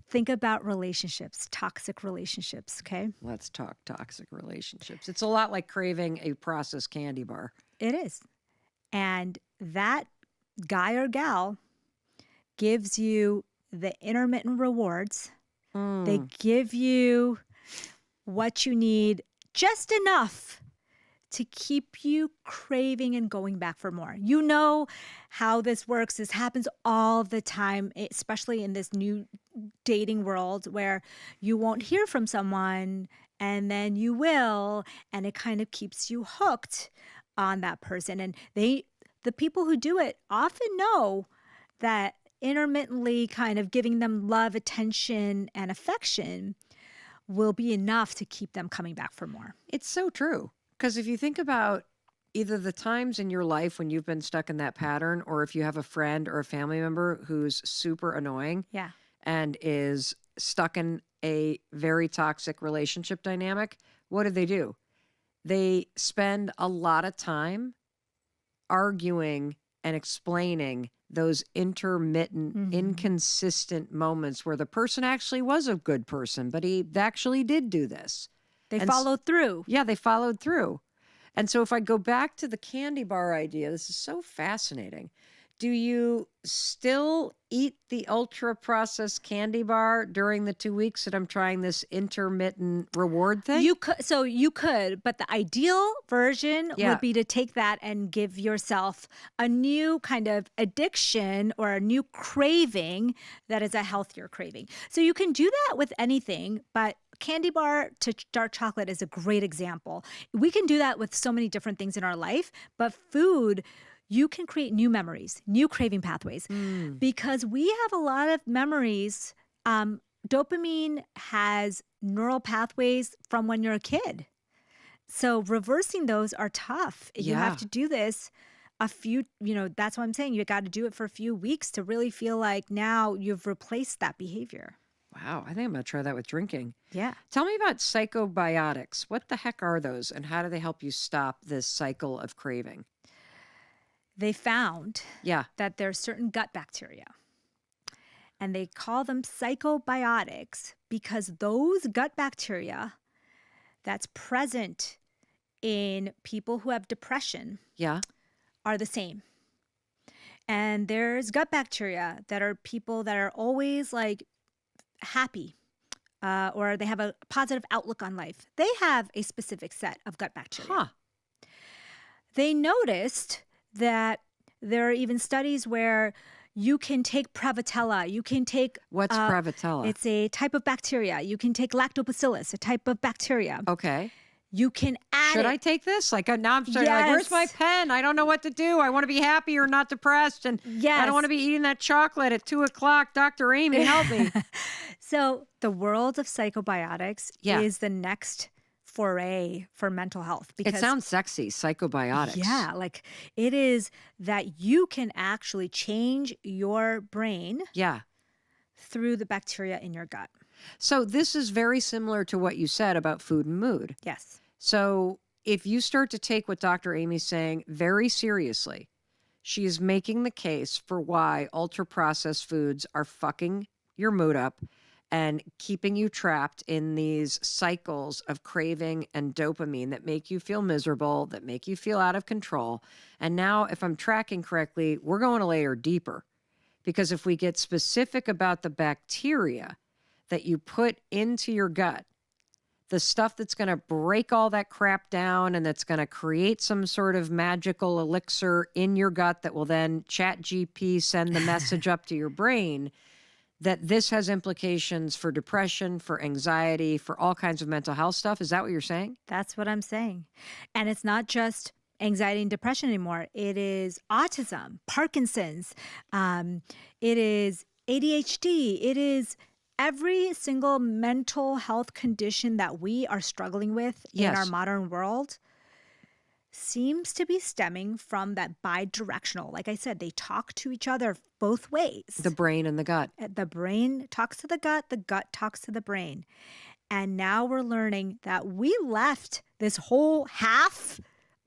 C: Think about relationships, toxic relationships, okay?
A: Let's talk toxic relationships. It's a lot like craving a processed candy bar.
C: It is. And that guy or gal gives you the intermittent rewards. They give you what you need, just enough to keep you craving and going back for more. You know how this works. This happens all the time, especially in this new dating world where you won't hear from someone and then you will, and it kind of keeps you hooked on that person. And the people who do it often know that intermittently kind of giving them love, attention, and affection will be enough to keep them coming back for more.
A: It's so true. Because if you think about either the times in your life when you've been stuck in that pattern, or if you have a friend or a family member who's super annoying and is stuck in a very toxic relationship dynamic, what do? They spend a lot of time arguing and explaining those intermittent, inconsistent moments where the person actually was a good person, but he actually did do this.
C: They followed through.
A: Yeah, they followed through. And so if I go back to the candy bar idea, this is so fascinating. Do you still eat the ultra processed candy bar during the 2 weeks that I'm trying this intermittent reward thing?
C: You could, but the ideal version would be to take that and give yourself a new kind of addiction or a new craving that is a healthier craving. So you can do that with anything, but candy bar to dark chocolate is a great example. We can do that with so many different things in our life, but food, you can create new memories, new craving pathways, because we have a lot of memories. Dopamine has neural pathways from when you're a kid. So reversing those are tough. You have to do this that's what I'm saying. You got to do it for a few weeks to really feel like now you've replaced that behavior.
A: Wow, I think I'm going to try that with drinking.
C: Yeah.
A: Tell me about psychobiotics. What the heck are those, and how do they help you stop this cycle of craving?
C: They found that there's certain gut bacteria, and they call them psychobiotics because those gut bacteria that's present in people who have depression are the same. And there's gut bacteria that are people that are always like happy or they have a positive outlook on life. They have a specific set of gut bacteria. They noticed that there are even studies where you can take Prevotella. You can take...
A: What's Prevotella?
C: It's a type of bacteria. You can take Lactobacillus, a type of bacteria.
A: Okay.
C: You can add
A: Should I take this? Like, now I'm starting like, where's my pen? I don't know what to do. I want to be happy or not depressed. And I don't want to be eating that chocolate at 2:00. Dr. Amy, help me.
C: So the world of psychobiotics is the next foray for mental health. Because,
A: it sounds sexy, psychobiotics.
C: Yeah, like it is that you can actually change your brain through the bacteria in your gut.
A: So this is very similar to what you said about food and mood.
C: Yes.
A: So if you start to take what Dr. Amy's saying very seriously, she is making the case for why ultra-processed foods are fucking your mood up and keeping you trapped in these cycles of craving and dopamine that make you feel miserable, that make you feel out of control. And now, if I'm tracking correctly, we're going a layer deeper. Because if we get specific about the bacteria that you put into your gut, the stuff that's going to break all that crap down and that's going to create some sort of magical elixir in your gut that will then ChatGPT send the message up to your brain, that this has implications for depression, for anxiety, for all kinds of mental health stuff. Is that what you're saying?
C: That's what I'm saying. And it's not just anxiety and depression anymore. It is autism, Parkinson's, it is ADHD, it is every single mental health condition that we are struggling with in our modern world seems to be stemming from that bi-directional. Like I said, they talk to each other both ways.
A: The brain and the gut.
C: The brain talks to the gut talks to the brain. And now we're learning that we left this whole half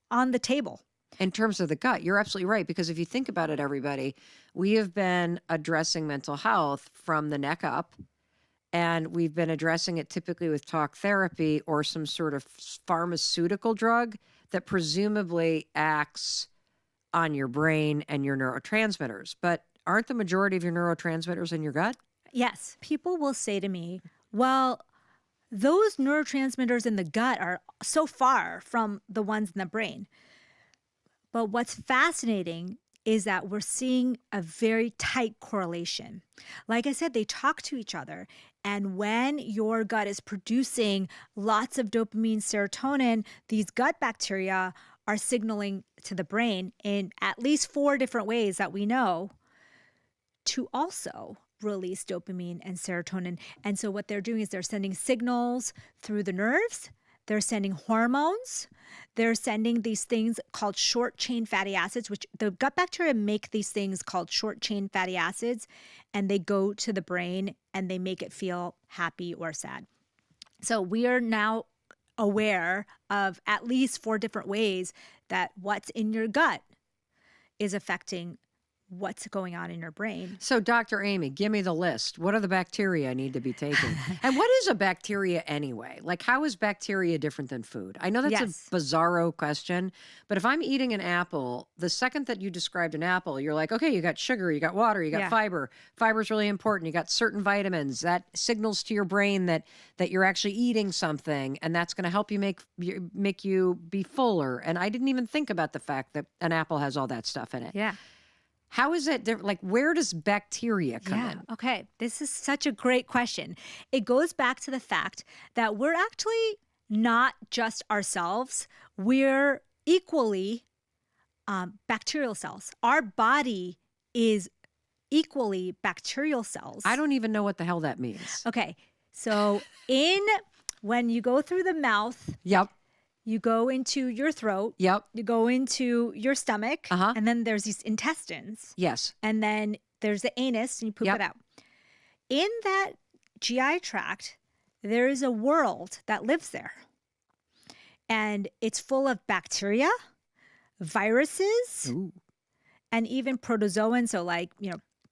C: on the table.
A: In terms of the gut, you're absolutely right. Because if you think about it, everybody, we have been addressing mental health from the neck up. And we've been addressing it typically with talk therapy or some sort of pharmaceutical drug that presumably acts on your brain and your neurotransmitters. But aren't the majority of your neurotransmitters in your gut?
C: Yes. People will say to me, well, those neurotransmitters in the gut are so far from the ones in the brain. But what's fascinating is that we're seeing a very tight correlation. Like I said, they talk to each other. And when your gut is producing lots of dopamine, serotonin, these gut bacteria are signaling to the brain in at least 4 different ways that we know to also release dopamine and serotonin. And so what they're doing is they're sending signals through the nerves. They're sending hormones. They're sending these things called short chain fatty acids, which the gut bacteria make these things called short chain fatty acids, and they go to the brain and they make it feel happy or sad. So we are now aware of at least 4 different ways that what's in your gut is affecting what's going on in your brain.
A: So, Dr. Amy, give me the list. What are the bacteria I need to be taking? And what is a bacteria anyway? Like, how is bacteria different than food? I know that's
C: Yes.
A: a bizarro question, but if I'm eating an apple, the second that you described an apple, you're like, okay, you got sugar, you got water, you got
C: Yeah.
A: fiber. Fiber's really important. You got certain vitamins. That signals to your brain that you're actually eating something, and that's going to help you make you be fuller. And I didn't even think about the fact that an apple has all that stuff in it.
C: Yeah.
A: How is it different? Like, where does bacteria come in?
C: Okay. This is such a great question. It goes back to the fact that we're actually not just ourselves. We're equally bacterial cells. Our body is equally bacterial cells.
A: I don't even know what the hell that means.
C: Okay. So when you go through the mouth,
A: Yep.
C: you go into your throat,
A: Yep.
C: you go into your stomach,
A: Uh-huh.
C: and then there's these intestines.
A: Yes.
C: And then there's the anus, and you poop
A: Yep.
C: it out. In that GI tract, there is a world that lives there. And it's full of bacteria, viruses,
A: Ooh.
C: and even protozoans. So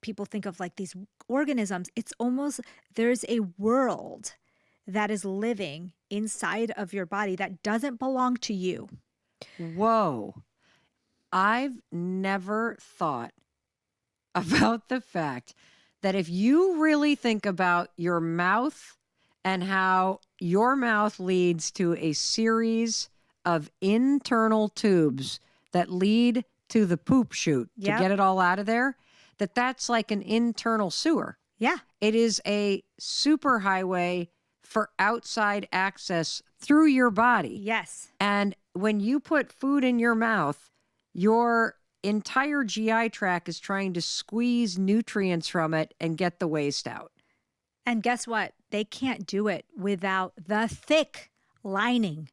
C: people think of like these organisms. It's almost, there's a world that is living inside of your body that doesn't belong to you.
A: Whoa. I've never thought about the fact that if you really think about your mouth and how your mouth leads to a series of internal tubes that lead to the poop chute to
C: Yep.
A: get it all out of there, that's like an internal sewer.
C: Yeah.
A: It is a superhighway for outside access through your body.
C: Yes.
A: And when you put food in your mouth, your entire GI tract is trying to squeeze nutrients from it and get the waste out.
C: And guess what? They can't do it without the thick lining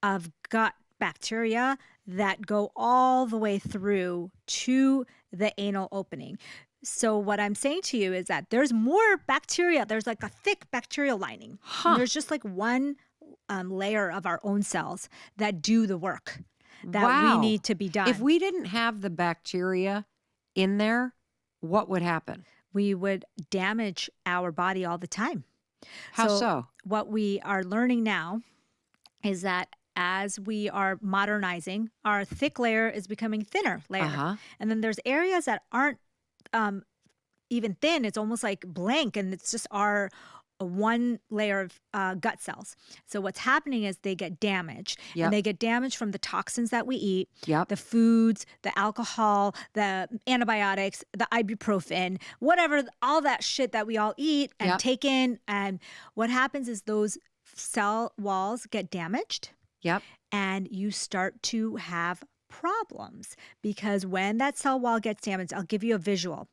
C: of gut bacteria that go all the way through to the anal opening. So what I'm saying to you is that there's more bacteria. There's like a thick bacterial lining.
A: Huh.
C: And there's just like one layer of our own cells that do the work that
A: Wow.
C: we need to be done.
A: If we didn't have the bacteria in there, what would happen?
C: We would damage our body all the time.
A: How so?
C: What we are learning now is that as we are modernizing, our thick layer is becoming thinner layer.
A: Uh-huh.
C: And then there's areas that aren't even thin. It's almost like blank, and it's just our one layer of gut cells. So what's happening is they get damaged.
A: Yep.
C: And they get damaged from the toxins that we eat,
A: Yep.
C: the foods, the alcohol, the antibiotics, the ibuprofen, whatever, all that shit that we all eat and
A: Yep.
C: take in. And what happens is those cell walls get damaged,
A: Yep.
C: and you start to have problems because when that cell wall gets damaged, I'll give you a visual.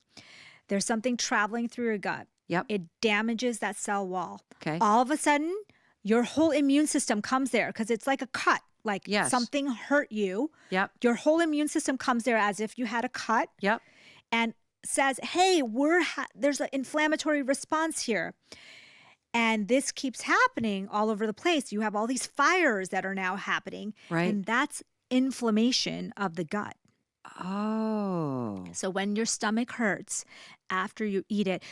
C: There's something traveling through your gut.
A: Yep.
C: It damages that cell wall.
A: Okay.
C: All of a sudden, your whole immune system comes there because it's like a cut, like
A: Yes.
C: something hurt you.
A: Yep.
C: Your whole immune system comes there as if you had a cut
A: Yep.
C: and says, hey, there's an inflammatory response here. And this keeps happening all over the place. You have all these fires that are now happening.
A: Right.
C: And that's inflammation of the gut.
A: Oh.
C: So when your stomach hurts after you eat it,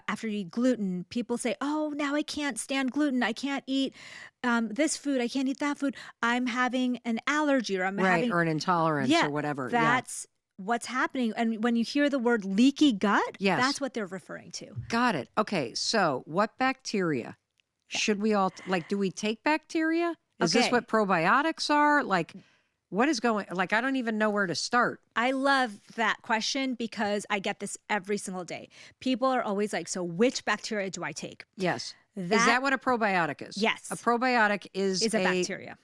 C: after you eat gluten, people say, oh, now I can't stand gluten. I can't eat this food. I can't eat that food. I'm having an allergy or I'm
A: Right,
C: having,
A: or an intolerance
C: yeah,
A: or whatever.
C: that's what's happening. And when you hear the word leaky gut,
A: Yes.
C: that's what they're referring to.
A: Got it. Okay, so what bacteria should we all, like, do we take bacteria? Is this
C: Okay.
A: what probiotics are? Like, what is going, like, I don't even know where to start.
C: I love that question because I get this every single day. People are always like, so which bacteria do I take?
A: Yes. Is that what a probiotic is?
C: Yes.
A: A probiotic is
C: a bacteria.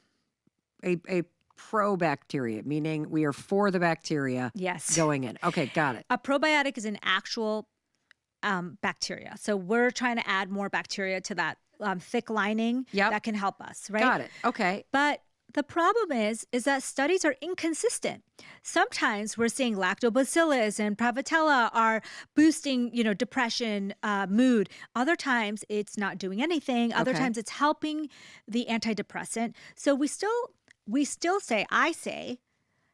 A: A probacteria, meaning we are for the bacteria
C: Yes.
A: going in. Okay, got it.
C: A probiotic is an actual bacteria. So we're trying to add more bacteria to that thick lining that can help us, right?
A: Got it. Okay.
C: But the problem is that studies are inconsistent. Sometimes we're seeing lactobacillus and prevotella are boosting, depression, mood. Other times it's not doing anything. Other times it's helping the antidepressant. So we still say,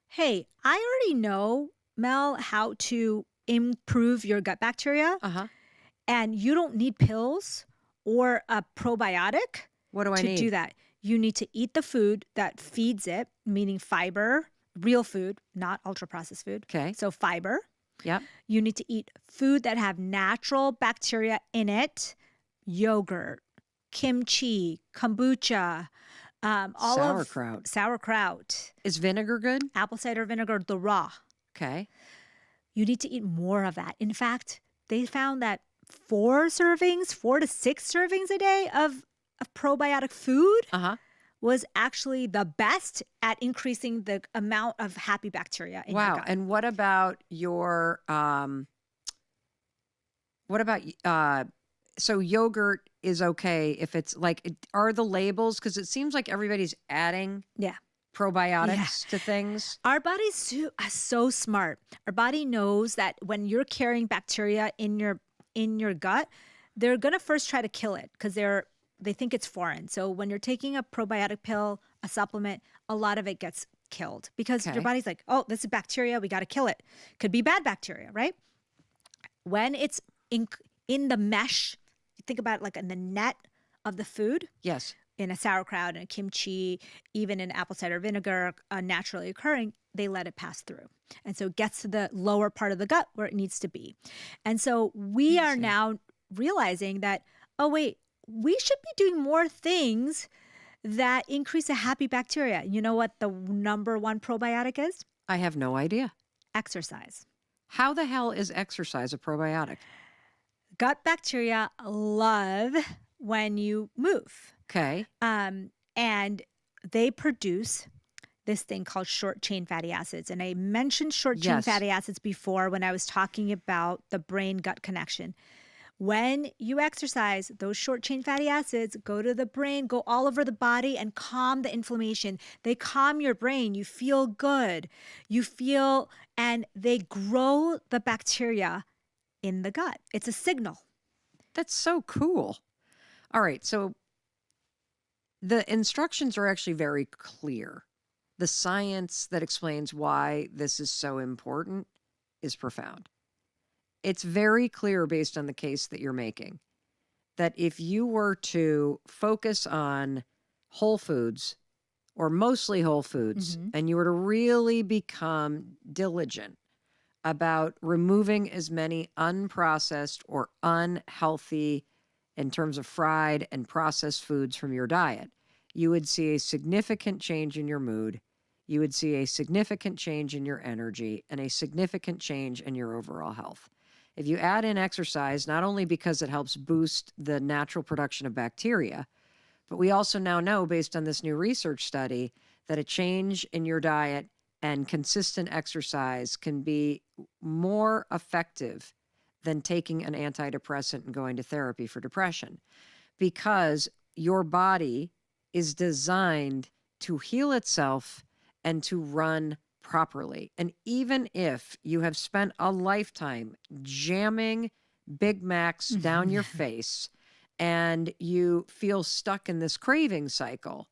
C: hey, I already know, Mel, how to improve your gut bacteria. And you don't need pills or a probiotic
A: What do I need
C: to do that. You need to eat the food that feeds it, meaning fiber, real food, not ultra-processed food.
A: Okay.
C: So fiber.
A: Yep.
C: You need to eat food that have natural bacteria in it, yogurt, kimchi, kombucha, all
A: Sauerkraut.
C: Sauerkraut. Is
A: vinegar good?
C: Apple cider vinegar, the raw.
A: Okay.
C: You need to eat more of that. In fact, they found that 4 to 6 servings a day of probiotic food was actually the best at increasing the amount of happy bacteria in your gut.
A: And what about your so yogurt is okay if it's like, are the labels, because it seems like everybody's adding probiotics to things.
C: Our body's so smart. Our body knows that when you're carrying bacteria in your gut, they're gonna first try to kill it because they think it's foreign. So when you're taking a probiotic pill, a supplement, a lot of it gets killed because your body's like, oh, this is bacteria, we got to kill it. Could be bad bacteria, right? When it's in the mesh, think about it like in the net of the food.
A: Yes.
C: In a sauerkraut and a kimchi, even in apple cider vinegar, naturally occurring, they let it pass through. And so it gets to the lower part of the gut where it needs to be. And so we are now realizing that, oh, wait, we should be doing more things that increase a happy bacteria. You know what the number 1 probiotic is?
A: I have no idea.
C: Exercise.
A: How the hell is exercise a probiotic?
C: Gut bacteria love when you move.
A: Okay.
C: And they produce this thing called short chain fatty acids. And I mentioned short chain fatty acids before when I was talking about the brain gut connection. When you exercise, those short chain fatty acids go to the brain, go all over the body and calm the inflammation. They calm your brain. You feel good. And they grow the bacteria in the gut. It's a signal.
A: That's so cool. All right. So the instructions are actually very clear. The science that explains why this is so important is profound. It's very clear based on the case that you're making that if you were to focus on whole foods or mostly whole foods, and you were to really become diligent about removing as many unprocessed or unhealthy in terms of fried and processed foods from your diet, you would see a significant change in your mood. You would see a significant change in your energy and a significant change in your overall health. If you add in exercise, not only because it helps boost the natural production of bacteria, but we also now know, based on this new research study, that a change in your diet and consistent exercise can be more effective than taking an antidepressant and going to therapy for depression, because your body is designed to heal itself and to run properly. And even if you have spent a lifetime jamming Big Macs down your face and you feel stuck in this craving cycle,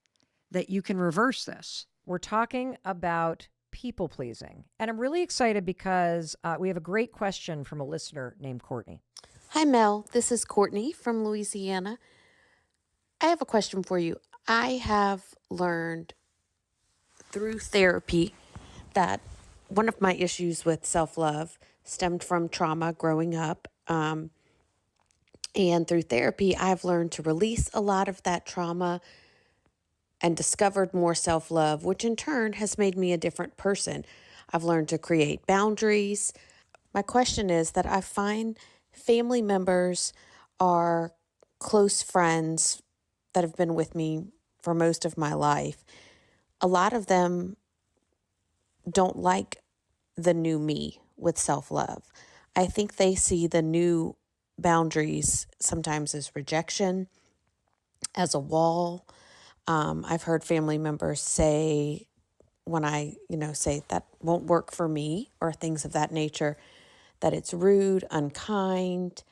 A: that you can reverse this. We're talking about people pleasing. And I'm really excited because we have a great question from a listener named Courtney.
D: Hi, Mel. This is Courtney from Louisiana. I have a question for you. I have learned through therapy that one of my issues with self-love stemmed from trauma growing up. And through therapy, I've learned to release a lot of that trauma and discovered more self-love, which in turn has made me a different person. I've learned to create boundaries. My question is that I find family members are close friends that have been with me for most of my life. A lot of them don't like the new me with self-love. I think they see the new boundaries sometimes as rejection, as a wall. I've heard family members say, when I, say that won't work for me or things of that nature, that it's rude, unkind,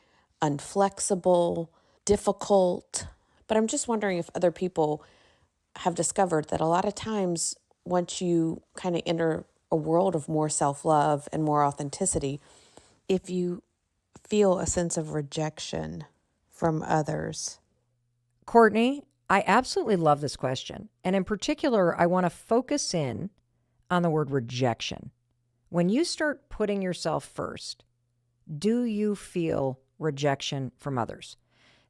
D: unflexible, difficult. But I'm just wondering if other people have discovered that a lot of times once you kind of enter a world of more self-love and more authenticity, if you feel a sense of rejection from others.
A: Courtney, I absolutely love this question. And in particular, I want to focus in on the word rejection. When you start putting yourself first, do you feel rejection from others?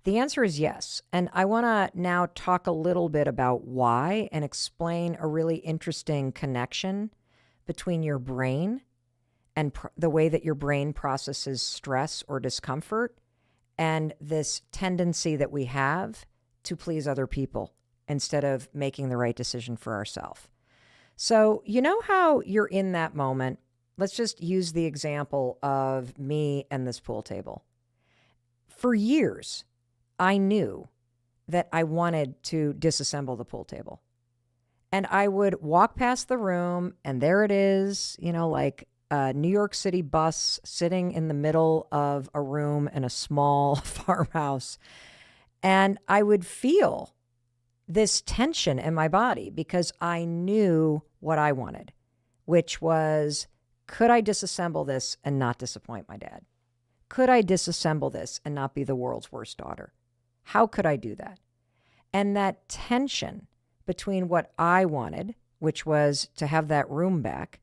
A: The answer is yes. And I want to now talk a little bit about why and explain a really interesting connection between your brain and the way that your brain processes stress or discomfort and this tendency that we have to please other people instead of making the right decision for ourselves. So, you know how you're in that moment? Let's just use the example of me and this pool table. For years, I knew that I wanted to disassemble the pool table. And I would walk past the room, and there it is, like a New York City bus sitting in the middle of a room in a small farmhouse. And I would feel this tension in my body because I knew what I wanted, which was, could I disassemble this and not disappoint my dad? Could I disassemble this and not be the world's worst daughter? How could I do that? And that tension between what I wanted, which was to have that room back,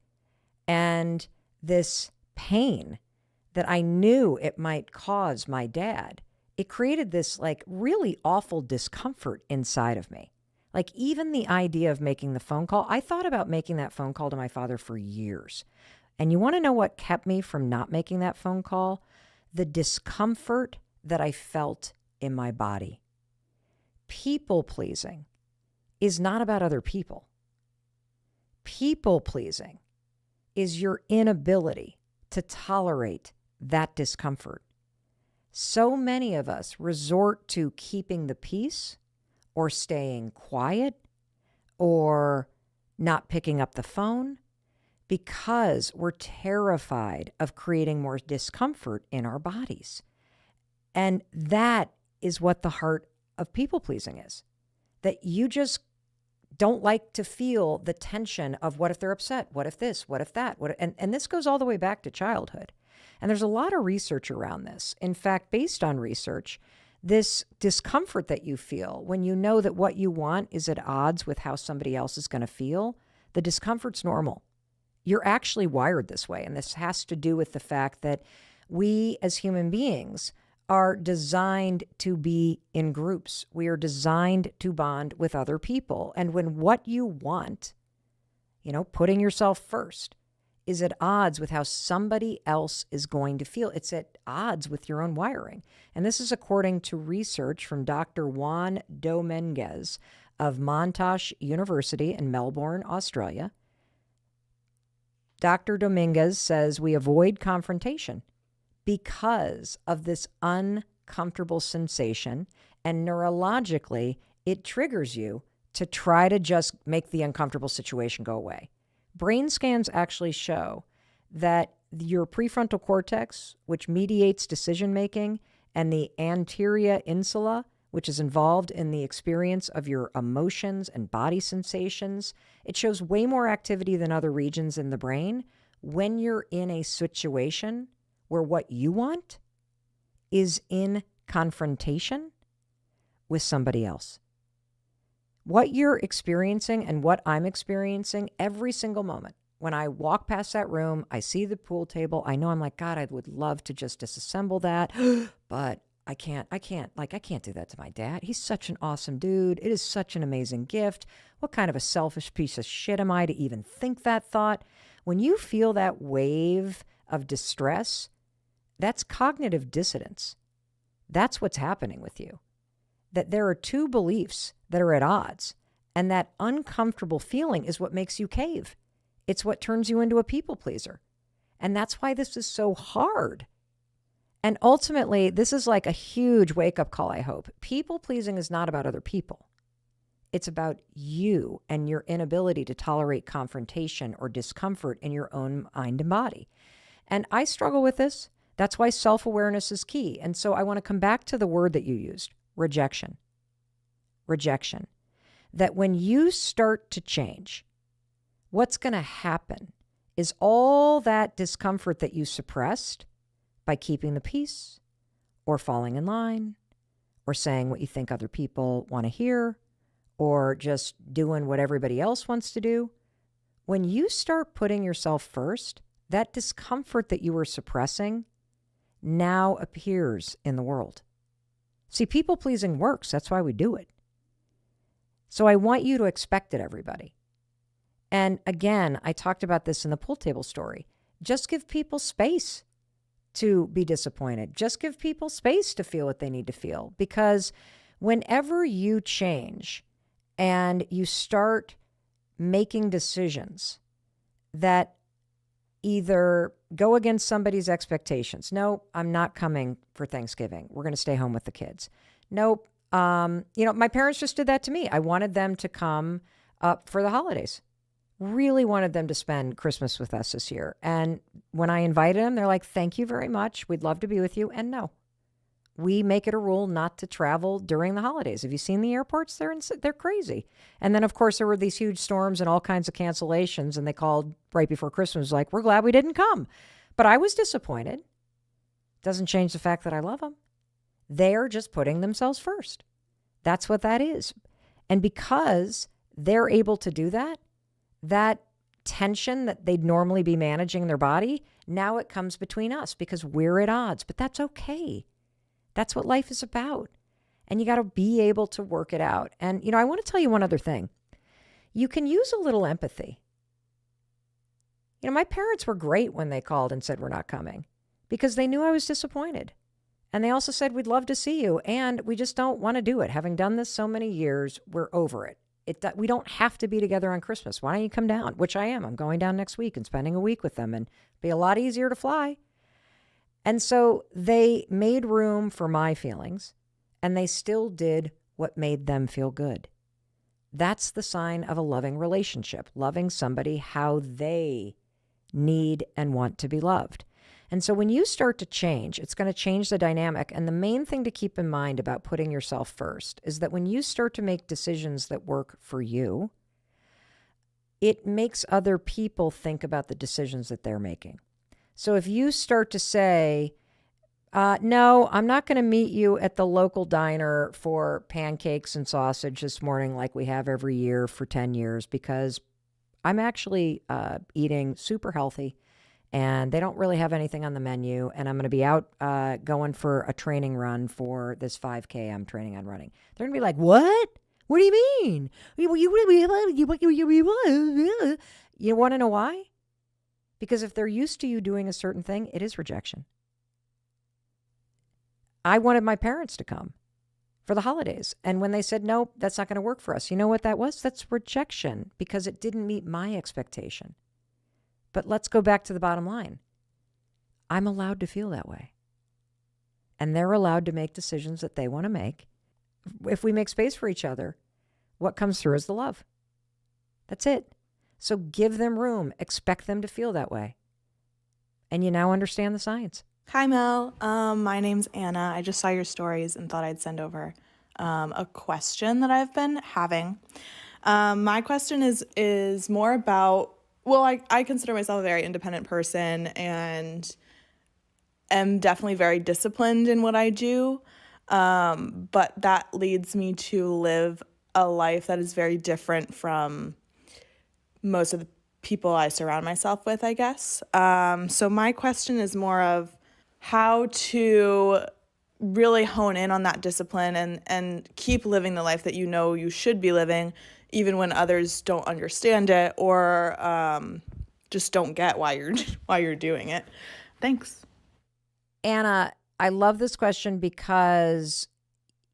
A: and this pain that I knew it might cause my dad, it created this like really awful discomfort inside of me. Like even the idea of making the phone call, I thought about making that phone call to my father for years. And you want to know what kept me from not making that phone call? The discomfort that I felt in my body. People pleasing is not about other people. People pleasing is your inability to tolerate that discomfort. So many of us resort to keeping the peace or staying quiet or not picking up the phone because we're terrified of creating more discomfort in our bodies. And that is what the heart of people pleasing is, that you just don't like to feel the tension of what if they're upset? What if this? What if that? And this goes all the way back to childhood. And there's a lot of research around this. In fact, based on research, this discomfort that you feel when you know that what you want is at odds with how somebody else is going to feel, the discomfort's normal. You're actually wired this way. And this has to do with the fact that we as human beings are designed to be in groups. We are designed to bond with other people. And when what you want, putting yourself first, is at odds with how somebody else is going to feel, it's at odds with your own wiring. And this is according to research from Dr. Juan Dominguez of Monash University in Melbourne, Australia. Dr. Dominguez says we avoid confrontation because of this uncomfortable sensation, and neurologically, it triggers you to try to just make the uncomfortable situation go away. Brain scans actually show that your prefrontal cortex, which mediates decision-making, and the anterior insula, which is involved in the experience of your emotions and body sensations. It shows way more activity than other regions in the brain when you're in a situation where what you want is in confrontation with somebody else. What you're experiencing and what I'm experiencing every single moment. When I walk past that room, I see the pool table. I know I'm like, God, I would love to just disassemble that, but I can't do that to my dad. He's such an awesome dude. It is such an amazing gift. What kind of a selfish piece of shit am I to even think that thought? When you feel that wave of distress, that's cognitive dissonance. That's what's happening with you. That there are two beliefs that are at odds, and that uncomfortable feeling is what makes you cave. It's what turns you into a people pleaser. And that's why this is so hard. And ultimately, this is like a huge wake-up call, I hope. People pleasing is not about other people. It's about you and your inability to tolerate confrontation or discomfort in your own mind and body. And I struggle with this. That's why self-awareness is key. And so I want to come back to the word that you used, rejection. Rejection. That when you start to change, what's going to happen is all that discomfort that you suppressed by keeping the peace or falling in line or saying what you think other people want to hear or just doing what everybody else wants to do, when you start putting yourself first, that discomfort that you were suppressing now appears in the world. See, people pleasing works. That's why we do it. So I want you to expect it, everybody. And again, I talked about this in the pool table story. Just give people space to be disappointed. Just give people space to feel what they need to feel. Because whenever you change and you start making decisions that either go against somebody's expectations. No, I'm not coming for Thanksgiving. We're going to stay home with the kids. Nope. My parents just did that to me. I wanted them to come up for the holidays. Really wanted them to spend Christmas with us this year. And when I invited them, they're like, thank you very much. We'd love to be with you. And no, we make it a rule not to travel during the holidays. Have you seen the airports? They're crazy. And then, of course, there were these huge storms and all kinds of cancellations. And they called right before Christmas, like, we're glad we didn't come. But I was disappointed. Doesn't change the fact that I love them. They're just putting themselves first. That's what that is. And because they're able to do that, that tension that they'd normally be managing in their body, now it comes between us because we're at odds. But that's okay. That's what life is about. And you got to be able to work it out. And, I want to tell you one other thing. You can use a little empathy. My parents were great when they called and said, we're not coming, because they knew I was disappointed. And they also said, we'd love to see you. And we just don't want to do it. Having done this so many years, we're over it. We don't have to be together on Christmas. Why don't you come down? Which I am. I'm going down next week and spending a week with them, and it'll be a lot easier to fly. And so they made room for my feelings, and they still did what made them feel good. That's the sign of a loving relationship, loving somebody how they need and want to be loved. And so when you start to change, it's going to change the dynamic. And the main thing to keep in mind about putting yourself first is that when you start to make decisions that work for you, it makes other people think about the decisions that they're making. So if you start to say, no, I'm not going to meet you at the local diner for pancakes and sausage this morning like we have every year for 10 years because I'm actually eating super healthy and they don't really have anything on the menu, and I'm going to be out going for a training run for this 5K I'm training on running. They're going to be like, what? What do you mean? You want to know why? Because if they're used to you doing a certain thing, it is rejection. I wanted my parents to come for the holidays. And when they said, nope, that's not going to work for us. You know what that was? That's rejection because it didn't meet my expectation. But let's go back to the bottom line. I'm allowed to feel that way. And they're allowed to make decisions that they want to make. If we make space for each other, what comes through is the love. That's it. So give them room. Expect them to feel that way. And you now understand the science.
E: Hi, Mel. My name's Anna. I just saw your stories and thought I'd send over a question that I've been having. My question is more about, well, I consider myself a very independent person and am definitely very disciplined in what I do. But that leads me to live a life that is very different from most of the people I surround myself with, I guess. So my question is more of how to really hone in on that discipline and keep living the life that you know you should be living, even when others don't understand it or just don't get why you're doing it. Thanks.
A: Anna, I love this question because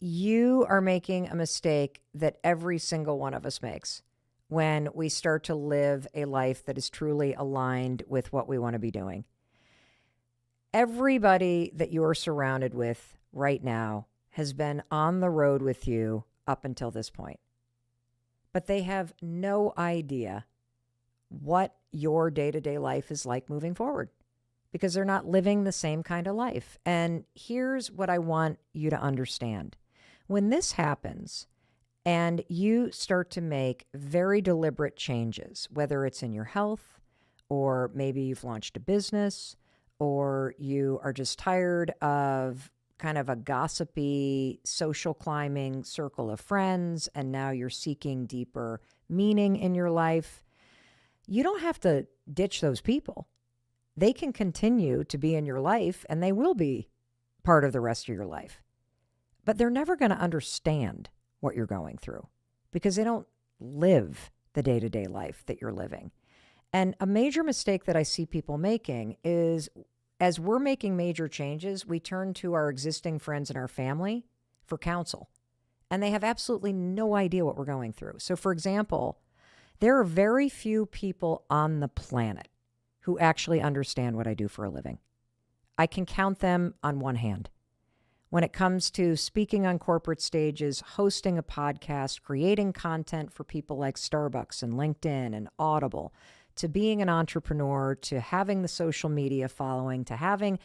A: you are making a mistake that every single one of us makes when we start to live a life that is truly aligned with what we want to be doing. Everybody that you're surrounded with right now has been on the road with you up until this point, but they have no idea what your day-to-day life is like moving forward because they're not living the same kind of life. And here's what I want you to understand. When this happens and you start to make very deliberate changes, whether it's in your health or maybe you've launched a business or you are just tired of kind of a gossipy social climbing circle of friends and now you're seeking deeper meaning in your life, you don't have to ditch those people. They can continue to be in your life and they will be part of the rest of your life. But they're never going to understand what you're going through because they don't live the day-to-day life that you're living. And a major mistake that I see people making is as we're making major changes, we turn to our existing friends and our family for counsel. And they have absolutely no idea what we're going through. So for example, there are very few people on the planet who actually understand what I do for a living. I can count them on one hand. When it comes to speaking on corporate stages, hosting a podcast, creating content for people like Starbucks and LinkedIn and Audible, to being an entrepreneur, to having the social media following, to having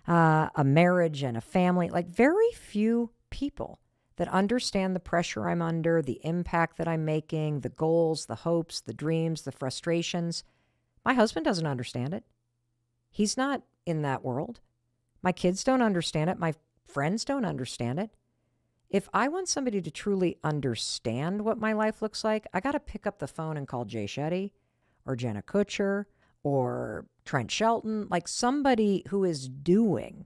A: a marriage and a family, like very few people that understand the pressure I'm under, the impact that I'm making, the goals, the hopes, the dreams, the frustrations. My husband doesn't understand it. He's not in that world. My kids don't understand it. My friends don't understand it. If I want somebody to truly understand what my life looks like, I got to pick up the phone and call Jay Shetty or Jenna Kutcher or Trent Shelton, like somebody who is doing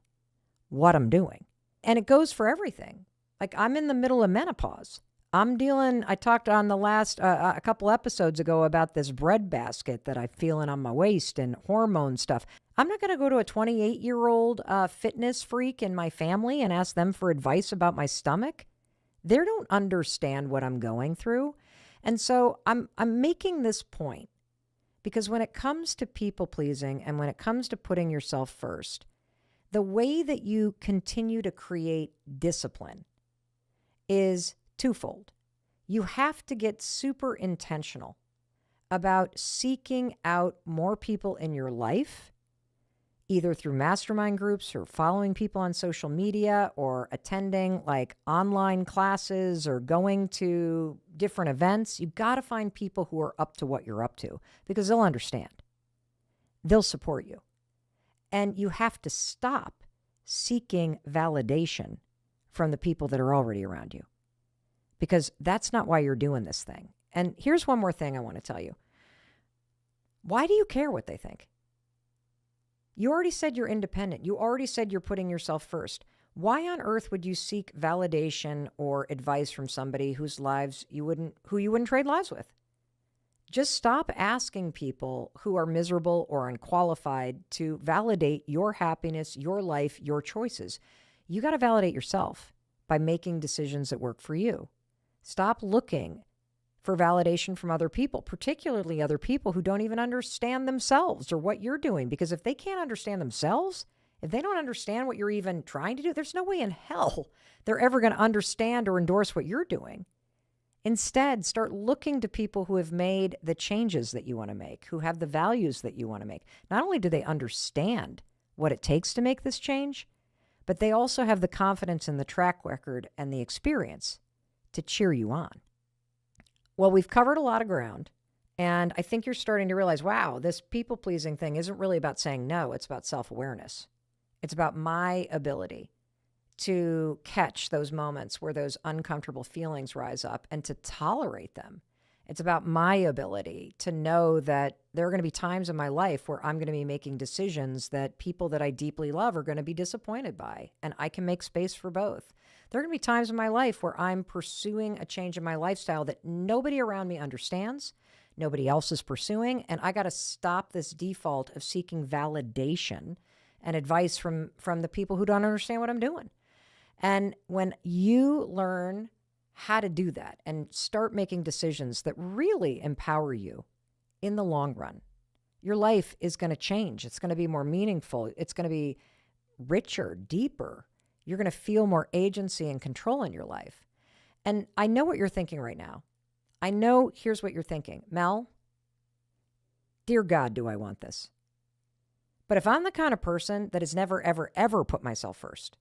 A: what I'm doing. And it goes for everything. Like I'm in the middle of menopause. I talked on the last, a couple episodes ago about this breadbasket that I'm feeling on my waist and hormone stuff. I'm not going to go to a 28-year-old fitness freak in my family and ask them for advice about my stomach. They don't understand what I'm going through. And so I'm making this point because when it comes to people pleasing and when it comes to putting yourself first, the way that you continue to create discipline is twofold. You have to get super intentional about seeking out more people in your life, either through mastermind groups or following people on social media or attending like online classes or going to different events. You've got to find people who are up to what you're up to because they'll understand. They'll support you. And you have to stop seeking validation from the people that are already around you, because that's not why you're doing this thing. And here's one more thing I want to tell you. Why do you care what they think? You already said you're independent. You already said you're putting yourself first. Why on earth would you seek validation or advice from somebody who you wouldn't trade lives with? Just stop asking people who are miserable or unqualified to validate your happiness, your life, your choices. You got to validate yourself by making decisions that work for you. Stop looking for validation from other people, particularly other people who don't even understand themselves or what you're doing. Because if they can't understand themselves, if they don't understand what you're even trying to do, there's no way in hell they're ever going to understand or endorse what you're doing. Instead, start looking to people who have made the changes that you want to make, who have the values that you want to make. Not only do they understand what it takes to make this change, but they also have the confidence and the track record and the experience to cheer you on. Well, we've covered a lot of ground, and I think you're starting to realize, wow, this people-pleasing thing isn't really about saying no. It's about self-awareness. It's about my ability to catch those moments where those uncomfortable feelings rise up and to tolerate them. It's about my ability to know that there are going to be times in my life where I'm going to be making decisions that people that I deeply love are going to be disappointed by, and I can make space for both. There are going to be times in my life where I'm pursuing a change in my lifestyle that nobody around me understands, nobody else is pursuing, and I got to stop this default of seeking validation and advice from the people who don't understand what I'm doing. And when you learn how to do that and start making decisions that really empower you in the long run, your life is going to change. It's going to be more meaningful. It's going to be richer, deeper. You're going to feel more agency and control in your life. And I know what you're thinking right now. I know here's what you're thinking. Mel, dear God, do I want this? But if I'm the kind of person that has never, ever, ever put myself first,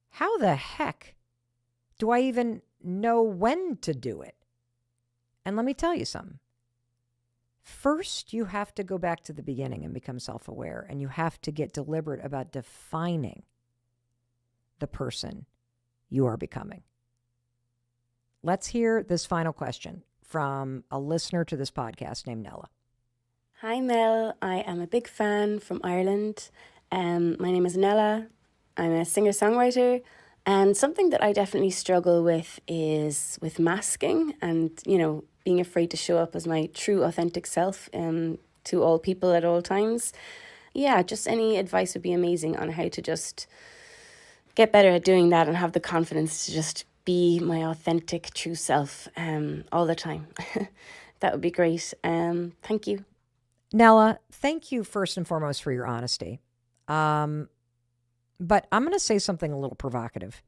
A: how the heck do I even know when to do it? And let me tell you something. First, you have to go back to the beginning and become self-aware, and you have to get deliberate about defining the person you are becoming. Let's hear this final question from a listener to this podcast named Nella.
F: Hi Mel, I am a big fan from Ireland. My name is Nella. I'm a singer-songwriter, and something that I definitely struggle with is with masking and, being afraid to show up as my true authentic self to all people at all times. Yeah, just any advice would be amazing on how to just get better at doing that and have the confidence to just be my authentic true self all the time. That would be great. Thank you.
A: Nella, thank you first and foremost for your honesty. But I'm going to say something a little provocative.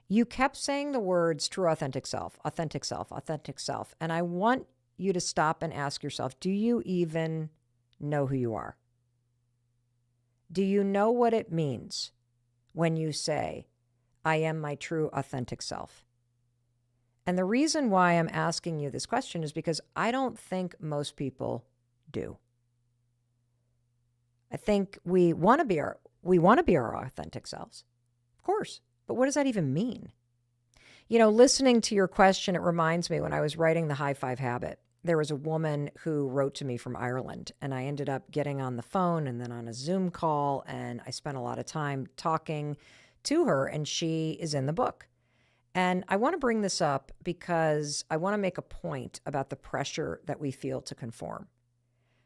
A: You kept saying the words true authentic self, authentic self, authentic self. And I want you to stop and ask yourself, do you even know who you are? Do you know what it means when you say, I am my true authentic self? And the reason why I'm asking you this question is because I don't think most people do. I think we want to be our authentic selves. Of course. But what does that even mean? Listening to your question, it reminds me when I was writing The High Five Habit, there was a woman who wrote to me from Ireland, and I ended up getting on the phone and then on a Zoom call, and I spent a lot of time talking to her, and she is in the book. And I want to bring this up because I want to make a point about the pressure that we feel to conform.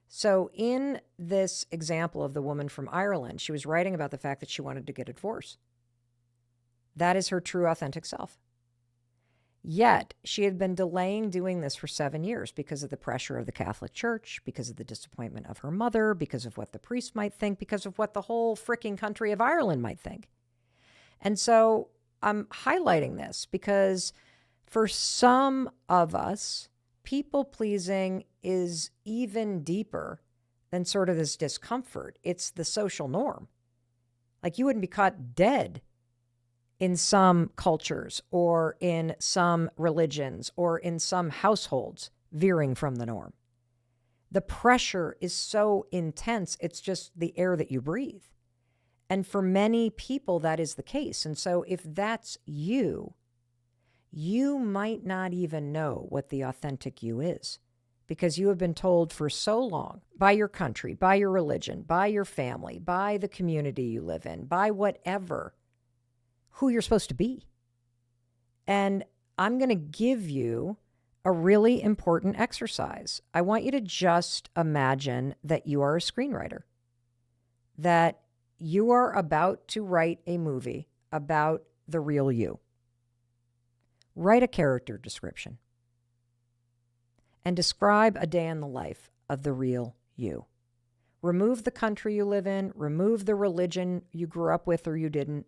A: So in this example of the woman from Ireland, she was writing about the fact that she wanted to get a divorce. That is her true authentic self. Yet she had been delaying doing this for 7 years because of the pressure of the Catholic Church, because of the disappointment of her mother, because of what the priest might think, because of what the whole freaking country of Ireland might think. And so I'm highlighting this because for some of us, people-pleasing is even deeper than sort of this discomfort. It's the social norm. Like you wouldn't be caught dead in some cultures or in some religions or in some households veering from the norm. The pressure is so intense, it's just the air that you breathe. And for many people, that is the case. And so if that's you, you might not even know what the authentic you is because you have been told for so long by your country, by your religion, by your family, by the community you live in, by whatever, who you're supposed to be. And I'm going to give you a really important exercise. I want you to just imagine that you are a screenwriter, that you are about to write a movie about the real you. Write a character description and describe a day in the life of the real you. Remove the country you live in, remove the religion you grew up with or you didn't.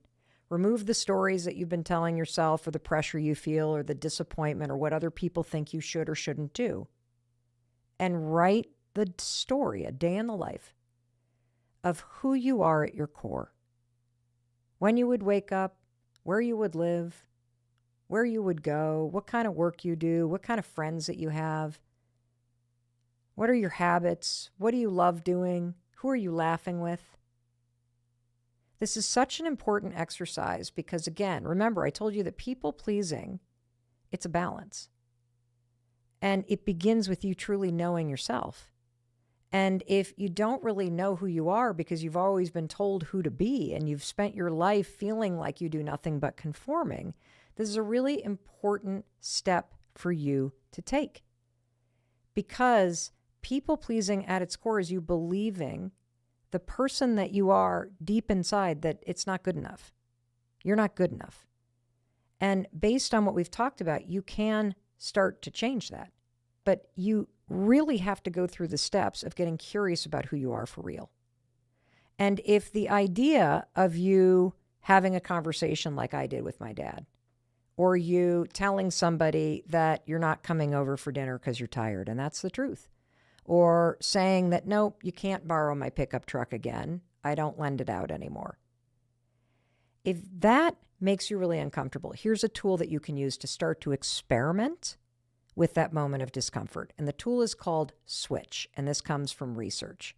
A: Remove the stories that you've been telling yourself or the pressure you feel or the disappointment or what other people think you should or shouldn't do. And write the story, a day in the life, of who you are at your core. When you would wake up, where you would live, where you would go, what kind of work you do, what kind of friends that you have. What are your habits? What do you love doing? Who are you laughing with? This is such an important exercise because, again, remember, I told you that people pleasing, it's a balance. And it begins with you truly knowing yourself. And if you don't really know who you are because you've always been told who to be and you've spent your life feeling like you do nothing but conforming, this is a really important step for you to take. Because people pleasing at its core is you believing the person that you are deep inside that it's not good enough. You're not good enough. And based on what we've talked about, you can start to change that. But you really have to go through the steps of getting curious about who you are for real. And if the idea of you having a conversation like I did with my dad, or you telling somebody that you're not coming over for dinner because you're tired, and that's the truth, or saying that, nope, you can't borrow my pickup truck again, I don't lend it out anymore. If that makes you really uncomfortable, here's a tool that you can use to start to experiment with that moment of discomfort. And the tool is called switch. And this comes from research.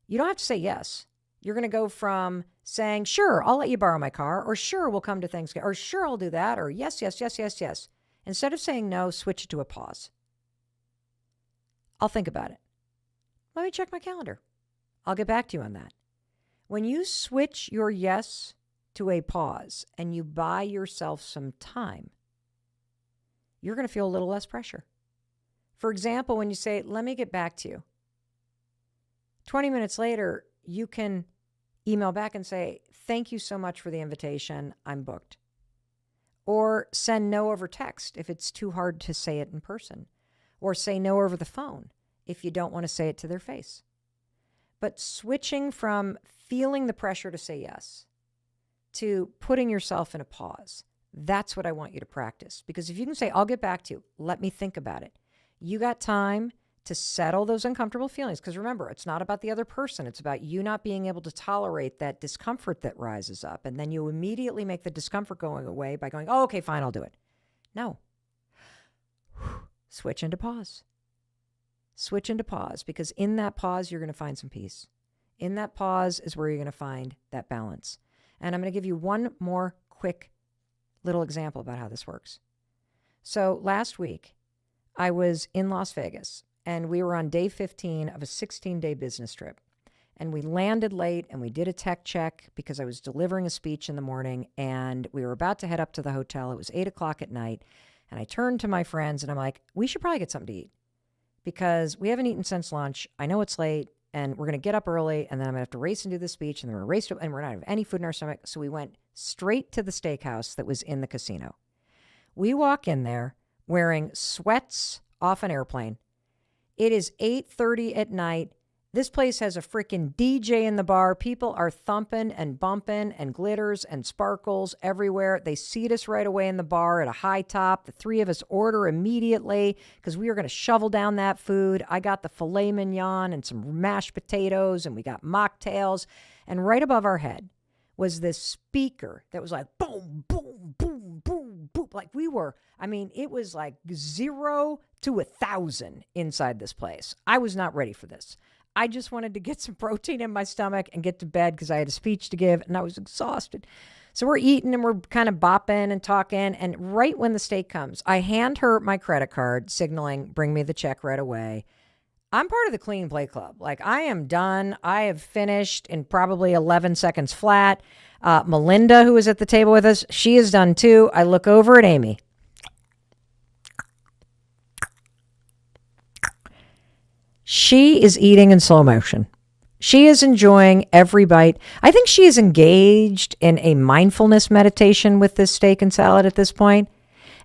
A: You don't have to say yes. You're going to go from saying, sure, I'll let you borrow my car, or sure, we'll come to Thanksgiving, or sure, I'll do that, or yes, yes, yes, yes, yes. Instead of saying no, switch it to a pause. I'll think about it. Let me check my calendar. I'll get back to you on that. When you switch your yes to a pause and you buy yourself some time, you're going to feel a little less pressure. For example, when you say, let me get back to you, 20 minutes later, you can email back and say, thank you so much for the invitation. I'm booked. Or send no over text if it's too hard to say it in person. Or say no over the phone if you don't want to say it to their face. But switching from feeling the pressure to say yes to putting yourself in a pause, that's what I want you to practice. Because if you can say, I'll get back to you, let me think about it. You got time to settle those uncomfortable feelings. Because remember, it's not about the other person. It's about you not being able to tolerate that discomfort that rises up. And then you immediately make the discomfort going away by going, oh, okay, fine, I'll do it. No. Switch into pause. Switch into pause. Because in that pause, you're going to find some peace. In that pause is where you're going to find that balance. And I'm going to give you one more quick little example about how this works. So last week, I was in Las Vegas, and we were on day 15 of a 16-day business trip. And we landed late, and we did a tech check because I was delivering a speech in the morning, and we were about to head up to the hotel. It was 8 o'clock at night, and I turned to my friends, and I'm like, we should probably get something to eat because we haven't eaten since lunch. I know it's late, and we're going to get up early, and then I'm going to have to race and do the speech, and then we're going to race to, and we're not have any food in our stomach. So we went straight to the steakhouse that was in the casino. We walk in there wearing sweats off an airplane. It is 8:30 at night. This place has a freaking DJ in the bar. People are thumping and bumping and glitters and sparkles everywhere. They seat us right away in the bar at a high top. The three of us order immediately because we are going to shovel down that food. I got the filet mignon and some mashed potatoes, and we got mocktails. And right above our head was this speaker that was like boom, boom, boom, boom, boom. Like we were, I mean, it was like 0 to 1,000 inside this place. I was not ready for this. I just wanted to get some protein in my stomach and get to bed because I had a speech to give and I was exhausted. So we're eating and we're kind of bopping and talking. And right when the steak comes, I hand her my credit card, signaling, bring me the check right away. I'm part of the Clean Play Club. Like, I am done. I have finished in probably 11 seconds flat. Melinda, who was at the table with us, she is done too. I look over at Amy. She is eating in slow motion. She is enjoying every bite. I think she is engaged in a mindfulness meditation with this steak and salad at this point.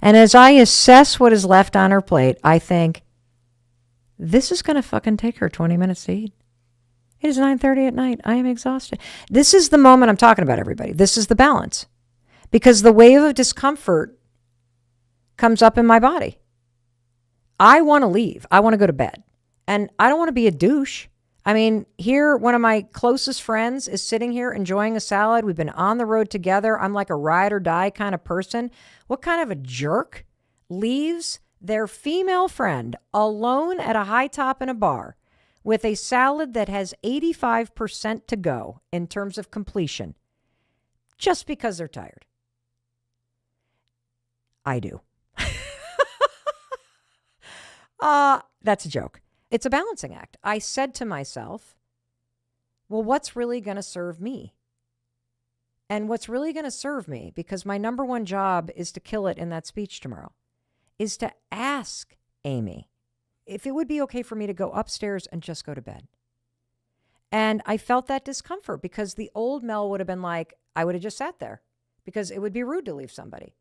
A: And as I assess what is left on her plate, I think, this is going to fucking take her 20 minutes to eat. It is 9:30 at night. I am exhausted. This is the moment I'm talking about, everybody. This is the balance. Because the wave of discomfort comes up in my body. I want to leave. I want to go to bed. And I don't want to be a douche. I mean, here, one of my closest friends is sitting here enjoying a salad. We've been on the road together. I'm like a ride or die kind of person. What kind of a jerk leaves their female friend alone at a high top in a bar with a salad that has 85% to go in terms of completion just because they're tired? I do. That's a joke. It's a balancing act. I said to myself, well, what's really going to serve me? And what's really going to serve me, because my number one job is to kill it in that speech tomorrow, is to ask Amy if it would be okay for me to go upstairs and just go to bed. And I felt that discomfort because the old Mel would have been like, I would have just sat there because it would be rude to leave somebody.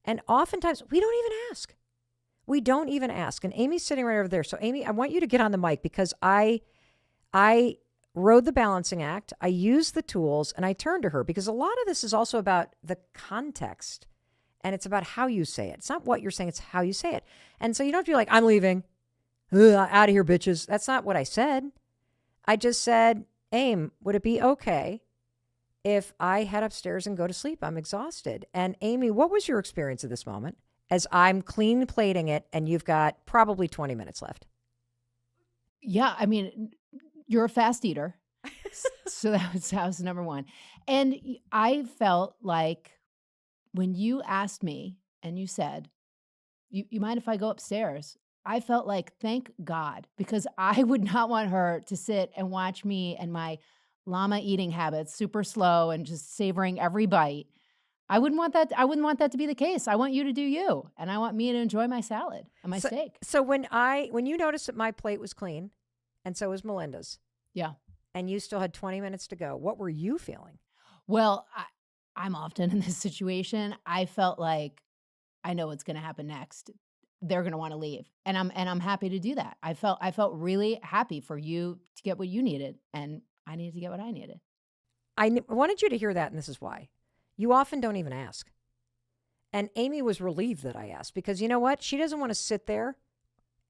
A: And oftentimes we don't even ask. We don't even ask. And Amy's sitting right over there. So Amy, I want you to get on the mic because I rode the balancing act. I used the tools and I turned to her because a lot of this is also about the context and it's about how you say it. It's not what you're saying, it's how you say it. And so you don't have to be like, I'm leaving. Ugh, out of here, bitches. That's not what I said. I just said, Aim, would it be okay if I head upstairs and go to sleep? I'm exhausted. And Amy, what was your experience of this moment as I'm clean plating it and you've got probably 20 minutes left?
G: Yeah, I mean, you're a fast eater. So that was number one. And I felt like when you asked me and you said, you mind if I go upstairs? I felt like, thank God, because I would not want her to sit and watch me and my llama eating habits, super slow and just savoring every bite. I wouldn't want that. I wouldn't want that to be the case. I want you to do you, and I want me to enjoy my salad and my steak.
A: So when you noticed that my plate was clean, and so was Melinda's,
G: Yeah.
A: and you still had 20 minutes to go, what were you feeling?
G: Well, I'm often in this situation. I felt like I know what's going to happen next. They're going to want to leave, and I'm happy to do that. I felt really happy for you to get what you needed, and I needed to get what I needed.
A: I wanted you to hear that, and this is why. You often don't even ask. And Amy was relieved that I asked because you know what? She doesn't want to sit there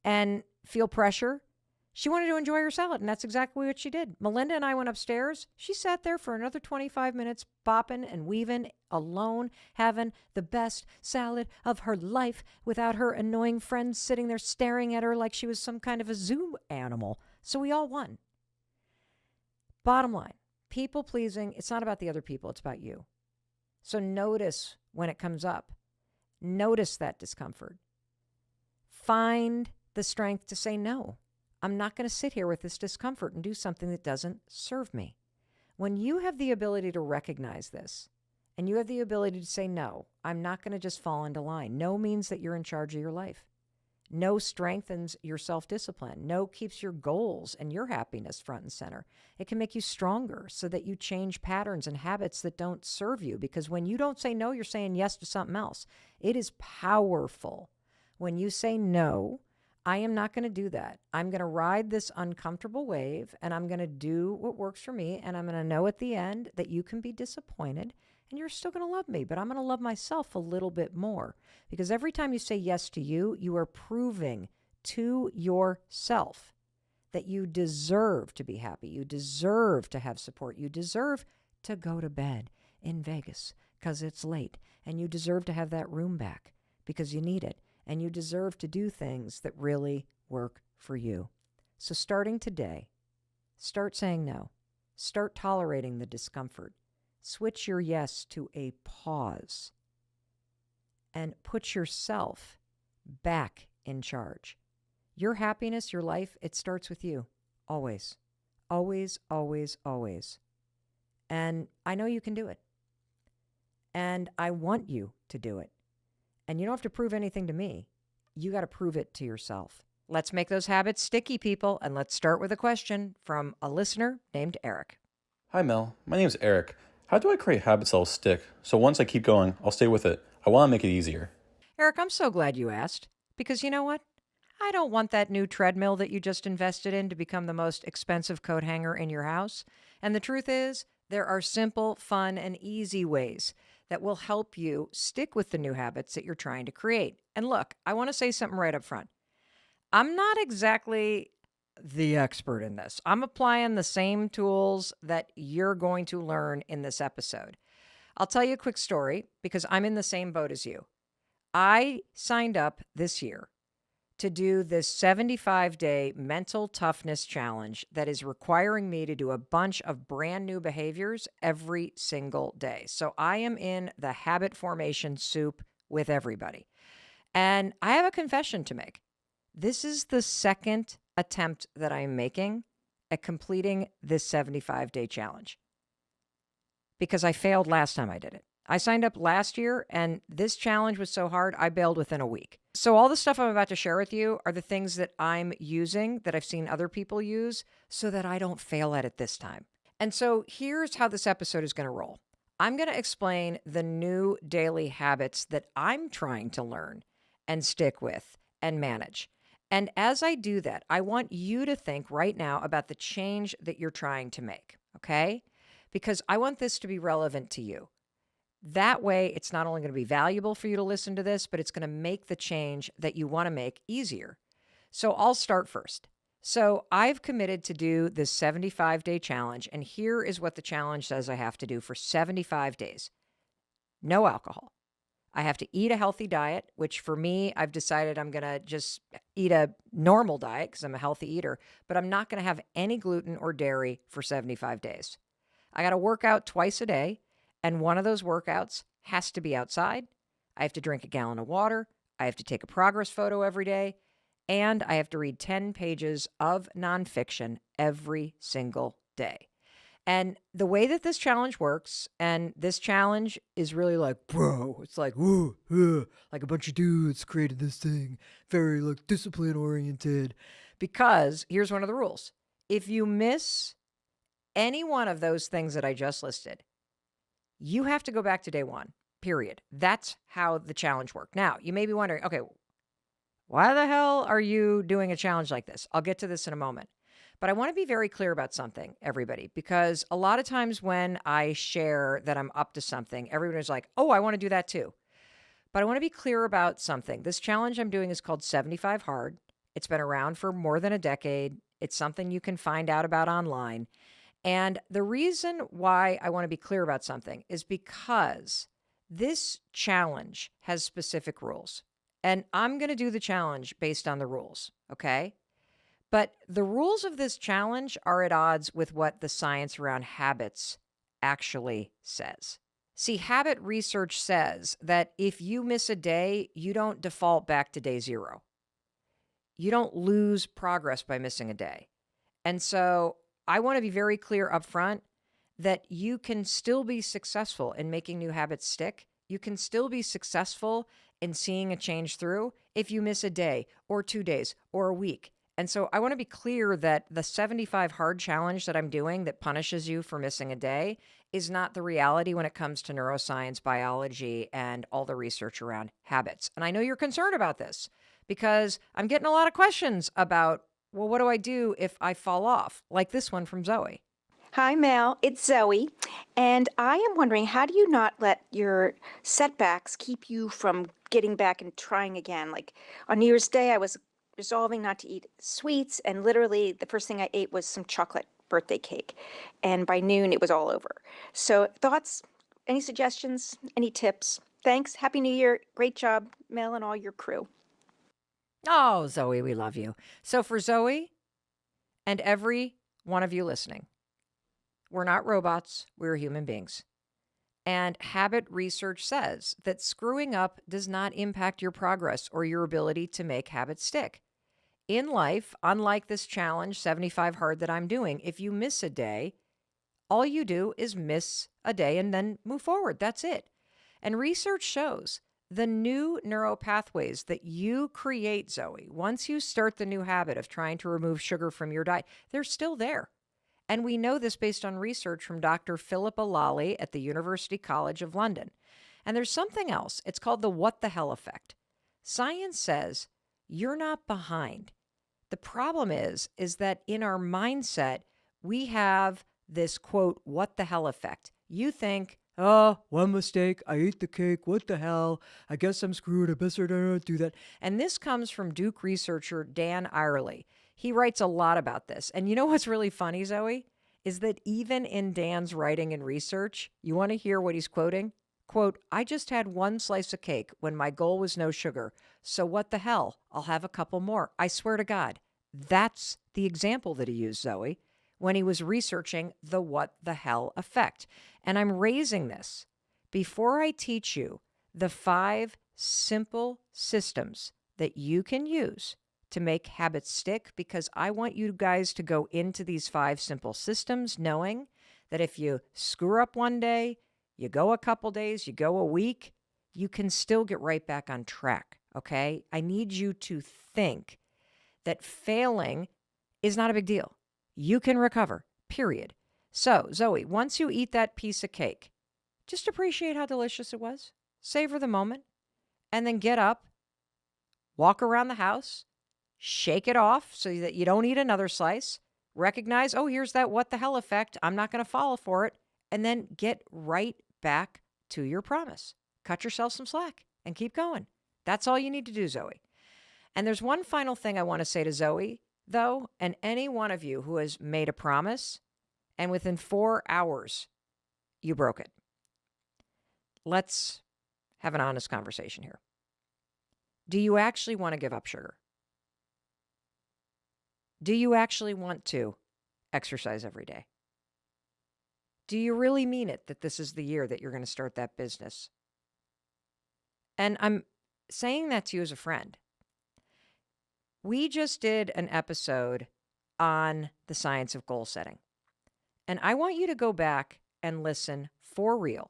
A: and feel pressure. She wanted to enjoy her salad, and that's exactly what she did. Melinda and I went upstairs. She sat there for another 25 minutes, bopping and weaving, alone, having the best salad of her life without her annoying friends sitting there staring at her like she was some kind of a zoo animal. So we all won. Bottom line, people pleasing, it's not about the other people, it's about you. So notice when it comes up. Notice that discomfort. Find the strength to say no. I'm not going to sit here with this discomfort and do something that doesn't serve me. When you have the ability to recognize this and you have the ability to say no, I'm not going to just fall into line. No means that you're in charge of your life. No strengthens your self-discipline. No keeps your goals and your happiness front and center. It can make you stronger so that you change patterns and habits that don't serve you. Because when you don't say no, you're saying yes to something else. It is powerful. When you say no, I am not going to do that. I'm going to ride this uncomfortable wave and I'm going to do what works for me. And I'm going to know at the end that you can be disappointed and you're still going to love me, but I'm going to love myself a little bit more. Because every time you say yes to you, you are proving to yourself that you deserve to be happy. You deserve to have support. You deserve to go to bed in Vegas because it's late. And you deserve to have that room back because you need it. And you deserve to do things that really work for you. So starting today, start saying no. Start tolerating the discomfort. Switch your yes to a pause. And put yourself back in charge. Your happiness, your life, it starts with you. Always. Always, always, always. And I know you can do it. And I want you to do it. And you don't have to prove anything to me. You got to prove it to yourself. Let's make those habits sticky, people. And let's start with a question from a listener named Eric.
H: Hi, Mel. My name's Eric. How do I create habits that'll stick? So once I keep going, I'll stay with it. I want to make it easier.
A: Eric, I'm so glad you asked. Because you know what? I don't want that new treadmill that you just invested in to become the most expensive coat hanger in your house. And the truth is, there are simple, fun, and easy ways that will help you stick with the new habits that you're trying to create. And look, I want to say something right up front. I'm not exactly the expert in this. I'm applying the same tools that you're going to learn in this episode. I'll tell you a quick story because I'm in the same boat as you. I signed up this year to do this 75-day mental toughness challenge that is requiring me to do a bunch of brand new behaviors every single day. So I am in the habit formation soup with everybody. And I have a confession to make. This is the second attempt that I'm making at completing this 75-day challenge because I failed last time I did it. I signed up last year and this challenge was so hard, I bailed within a week. So all the stuff I'm about to share with you are the things that I'm using that I've seen other people use so that I don't fail at it this time. And so here's how this episode is going to roll. I'm going to explain the new daily habits that I'm trying to learn and stick with and manage. And as I do that, I want you to think right now about the change that you're trying to make, okay? Because I want this to be relevant to you. That way, it's not only going to be valuable for you to listen to this, but it's going to make the change that you want to make easier. So I'll start first. So I've committed to do this 75-day challenge, and here is what the challenge says I have to do for 75 days. No alcohol. I have to eat a healthy diet, which for me, I've decided I'm going to just eat a normal diet because I'm a healthy eater, but I'm not going to have any gluten or dairy for 75 days. I got to work out twice a day, and one of those workouts has to be outside. I have to drink a gallon of water. I have to take a progress photo every day, and I have to read 10 pages of nonfiction every single day. And the way that this challenge works, and this challenge is really like, bro, it's like, like a bunch of dudes created this thing, very like discipline oriented. Because here's one of the rules. If you miss any one of those things that I just listed, you have to go back to day one, period. That's how the challenge worked. Now, you may be wondering, okay, why the hell are you doing a challenge like this? I'll get to this in a moment. But I want to be very clear about something, everybody, because a lot of times when I share that I'm up to something, everybody's like, oh, I want to do that too. But I want to be clear about something. This challenge I'm doing is called 75 Hard. It's been around for more than a decade. It's something you can find out about online. And the reason why I want to be clear about something is because this challenge has specific rules. And I'm going to do the challenge based on the rules, okay? But the rules of this challenge are at odds with what the science around habits actually says. See, habit research says that if you miss a day, you don't default back to day zero. You don't lose progress by missing a day. And so I want to be very clear up front that you can still be successful in making new habits stick. You can still be successful in seeing a change through if you miss a day or 2 days or a week. And so I want to be clear that the 75 Hard challenge that I'm doing that punishes you for missing a day is not the reality when it comes to neuroscience, biology, and all the research around habits. And I know you're concerned about this because I'm getting a lot of questions about, well, what do I do if I fall off? Like this one from Zoe.
I: Hi, Mel. It's Zoe. And I am wondering, how do you not let your setbacks keep you from getting back and trying again? Like on New Year's Day, I was resolving not to eat sweets, and literally the first thing I ate was some chocolate birthday cake. And by noon, it was all over. So thoughts, any suggestions, any tips? Thanks. Happy New Year. Great job, Mel and all your crew.
A: Oh, Zoe, we love you. So for Zoe and every one of you listening, we're not robots, we're human beings. And habit research says that screwing up does not impact your progress or your ability to make habits stick. In life, unlike this challenge, 75 Hard that I'm doing, if you miss a day, all you do is miss a day and then move forward. That's it. And research shows the new neural pathways that you create, Zoe, once you start the new habit of trying to remove sugar from your diet, they're still there. And we know this based on research from Dr. Philippa Lally at the University College of London. And there's something else. It's called the what the hell effect. Science says you're not behind. The problem is that in our mindset, we have this, quote, what the hell effect. You think, oh, one mistake, I ate the cake, what the hell? I guess I'm screwed, I better not do that. And this comes from Duke researcher Dan Irely. He writes a lot about this. And you know what's really funny, Zoe? Is that even in Dan's writing and research, you want to hear what he's quoting? Quote, I just had one slice of cake when my goal was no sugar. So what the hell? I'll have a couple more. I swear to God. That's the example that he used, Zoe, when he was researching the what the hell effect. And I'm raising this before I teach you the 5 simple systems that you can use to make habits stick, because I want you guys to go into these 5 simple systems knowing that if you screw up one day, you go a couple days, you go a week, you can still get right back on track, okay? I need you to think that failing is not a big deal. You can recover, period. So, Zoe, once you eat that piece of cake, just appreciate how delicious it was. Savor the moment, and then get up, walk around the house, shake it off so that you don't eat another slice. Recognize, oh, here's that what the hell effect. I'm not going to fall for it. And then get right back to your promise. Cut yourself some slack and keep going. That's all you need to do, Zoe. And there's one final thing I want to say to Zoe, though, and any one of you who has made a promise and within 4 hours you broke it. Let's have an honest conversation here. Do you actually want to give up sugar? Do you actually want to exercise every day? Do you really mean it that this is the year that you're going to start that business? And I'm saying that to you as a friend. We just did an episode on the science of goal setting. And I want you to go back and listen for real.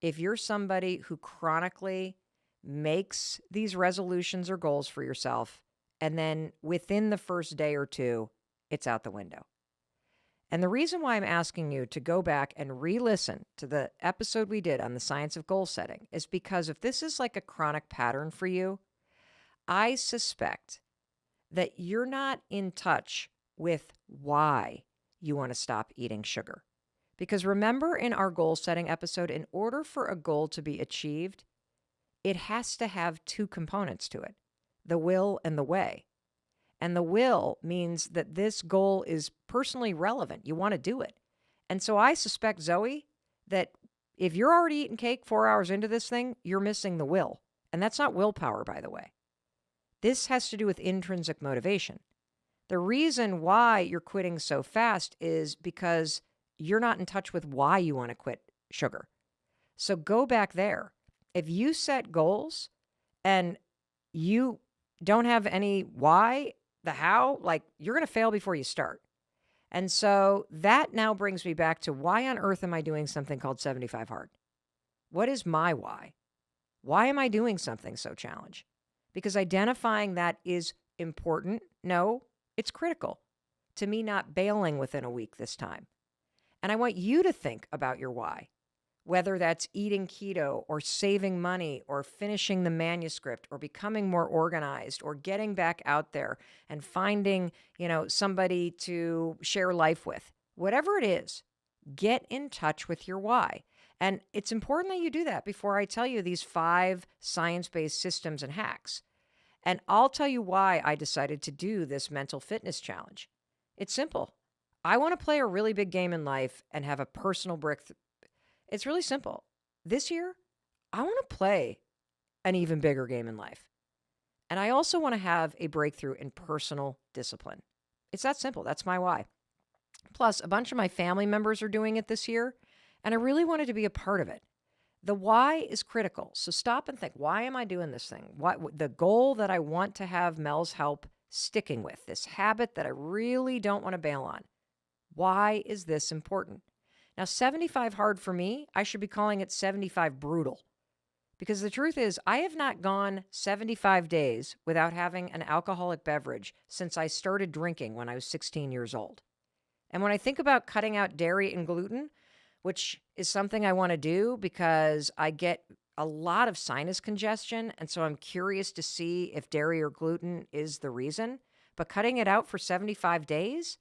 A: If you're somebody who chronically makes these resolutions or goals for yourself, and then within the first day or two, it's out the window. And the reason why I'm asking you to go back and re-listen to the episode we did on the science of goal setting is because if this is like a chronic pattern for you, I suspect that you're not in touch with why you want to stop eating sugar. Because remember in our goal setting episode, in order for a goal to be achieved, it has to have 2 components to it, the will and the way. And the will means that this goal is personally relevant. You want to do it. And so I suspect, Zoe, that if you're already eating cake 4 hours into this thing, you're missing the will. And that's not willpower, by the way. This has to do with intrinsic motivation. The reason why you're quitting so fast is because you're not in touch with why you want to quit sugar. So go back there. If you set goals and you don't have any why, the how, like you're going to fail before you start. And so that now brings me back to why on earth am I doing something called 75 Hard? What is my why? Why am I doing something so challenging? Because identifying that is important. No, it's critical to me not bailing within a week this time. And I want you to think about your why, whether that's eating keto or saving money or finishing the manuscript or becoming more organized or getting back out there and finding, somebody to share life with. Whatever it is, get in touch with your why. And it's important that you do that before I tell you these 5 science-based systems and hacks. And I'll tell you why I decided to do this mental fitness challenge. It's simple. I want to play a really big game in life and have a personal breakthrough. It's really simple. This year, I want to play an even bigger game in life. And I also want to have a breakthrough in personal discipline. It's that simple. That's my why. Plus, a bunch of my family members are doing it this year, and I really wanted to be a part of it. The why is critical. So stop and think, why am I doing this thing? What the goal that I want to have Mel's help sticking with, this habit that I really don't want to bail on. Why is this important? Now, 75 hard for me, I should be calling it 75 brutal. Because the truth is, I have not gone 75 days without having an alcoholic beverage since I started drinking when I was 16 years old. And when I think about cutting out dairy and gluten, which is something I want to do because I get a lot of sinus congestion, and so I'm curious to see if dairy or gluten is the reason. But cutting it out for 75 days?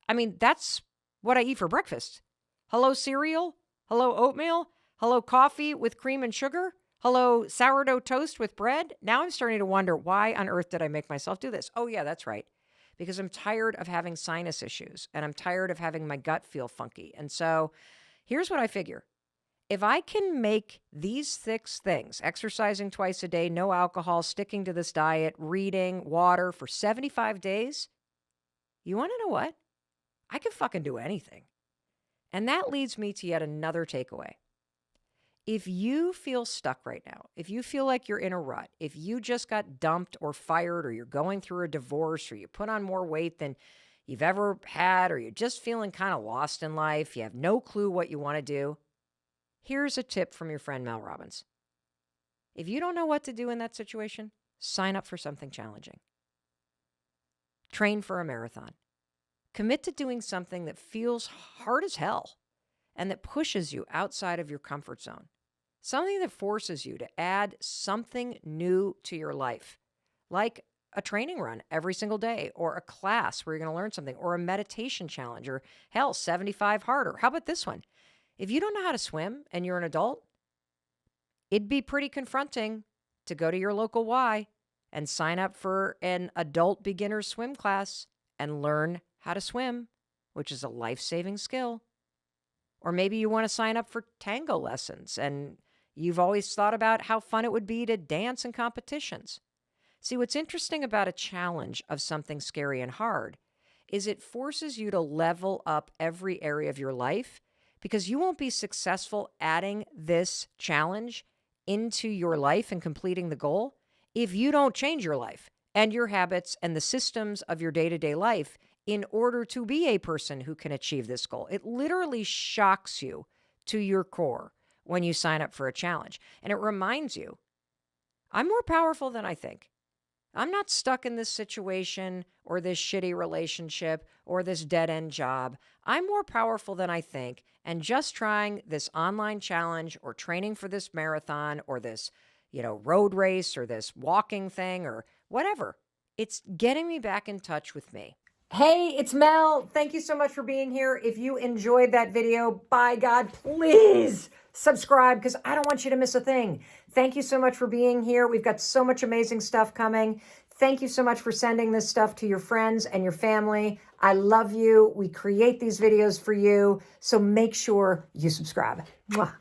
A: I mean, that's what I eat for breakfast. Hello, cereal. Hello, oatmeal. Hello, coffee with cream and sugar. Hello, sourdough toast with bread. Now I'm starting to wonder, why on earth did I make myself do this? Oh, yeah, that's right. because I'm tired of having sinus issues and I'm tired of having my gut feel funky. And so here's what I figure. If I can make these 6 things, exercising twice a day, no alcohol, sticking to this diet, reading, water for 75 days, you want to know what? I can fucking do anything. And that leads me to yet another takeaway. If you feel stuck right now, if you feel like you're in a rut, if you just got dumped or fired, or you're going through a divorce, or you put on more weight than you've ever had, or you're just feeling kind of lost in life, you have no clue what you want to do, here's a tip from your friend Mel Robbins. If you don't know what to do in that situation, sign up for something challenging. Train for a marathon. Commit to doing something that feels hard as hell and that pushes you outside of your comfort zone. Something that forces you to add something new to your life, like a training run every single day, or a class where you're going to learn something, or a meditation challenge, or hell, 75 harder. How about this one? If you don't know how to swim and you're an adult, it'd be pretty confronting to go to your local Y and sign up for an adult beginner swim class and learn how to swim, which is a life-saving skill. Or maybe you want to sign up for tango lessons and you've always thought about how fun it would be to dance in competitions. See, what's interesting about a challenge of something scary and hard is it forces you to level up every area of your life, because you won't be successful adding this challenge into your life and completing the goal if you don't change your life and your habits and the systems of your day-to-day life in order to be a person who can achieve this goal. It literally shocks you to your core when you sign up for a challenge. And it reminds you, I'm more powerful than I think. I'm not stuck in this situation or this shitty relationship or this dead-end job. I'm more powerful than I think. And just trying this online challenge or training for this marathon or this, road race or this walking thing or whatever, it's getting me back in touch with me. Hey, it's Mel. Thank you so much for being here. If you enjoyed that video, by God, please subscribe, because I don't want you to miss a thing. Thank you so much for being here. We've got so much amazing stuff coming. Thank you so much for sending this stuff to your friends and your family. I love you. We create these videos for you, so make sure you subscribe. Mwah.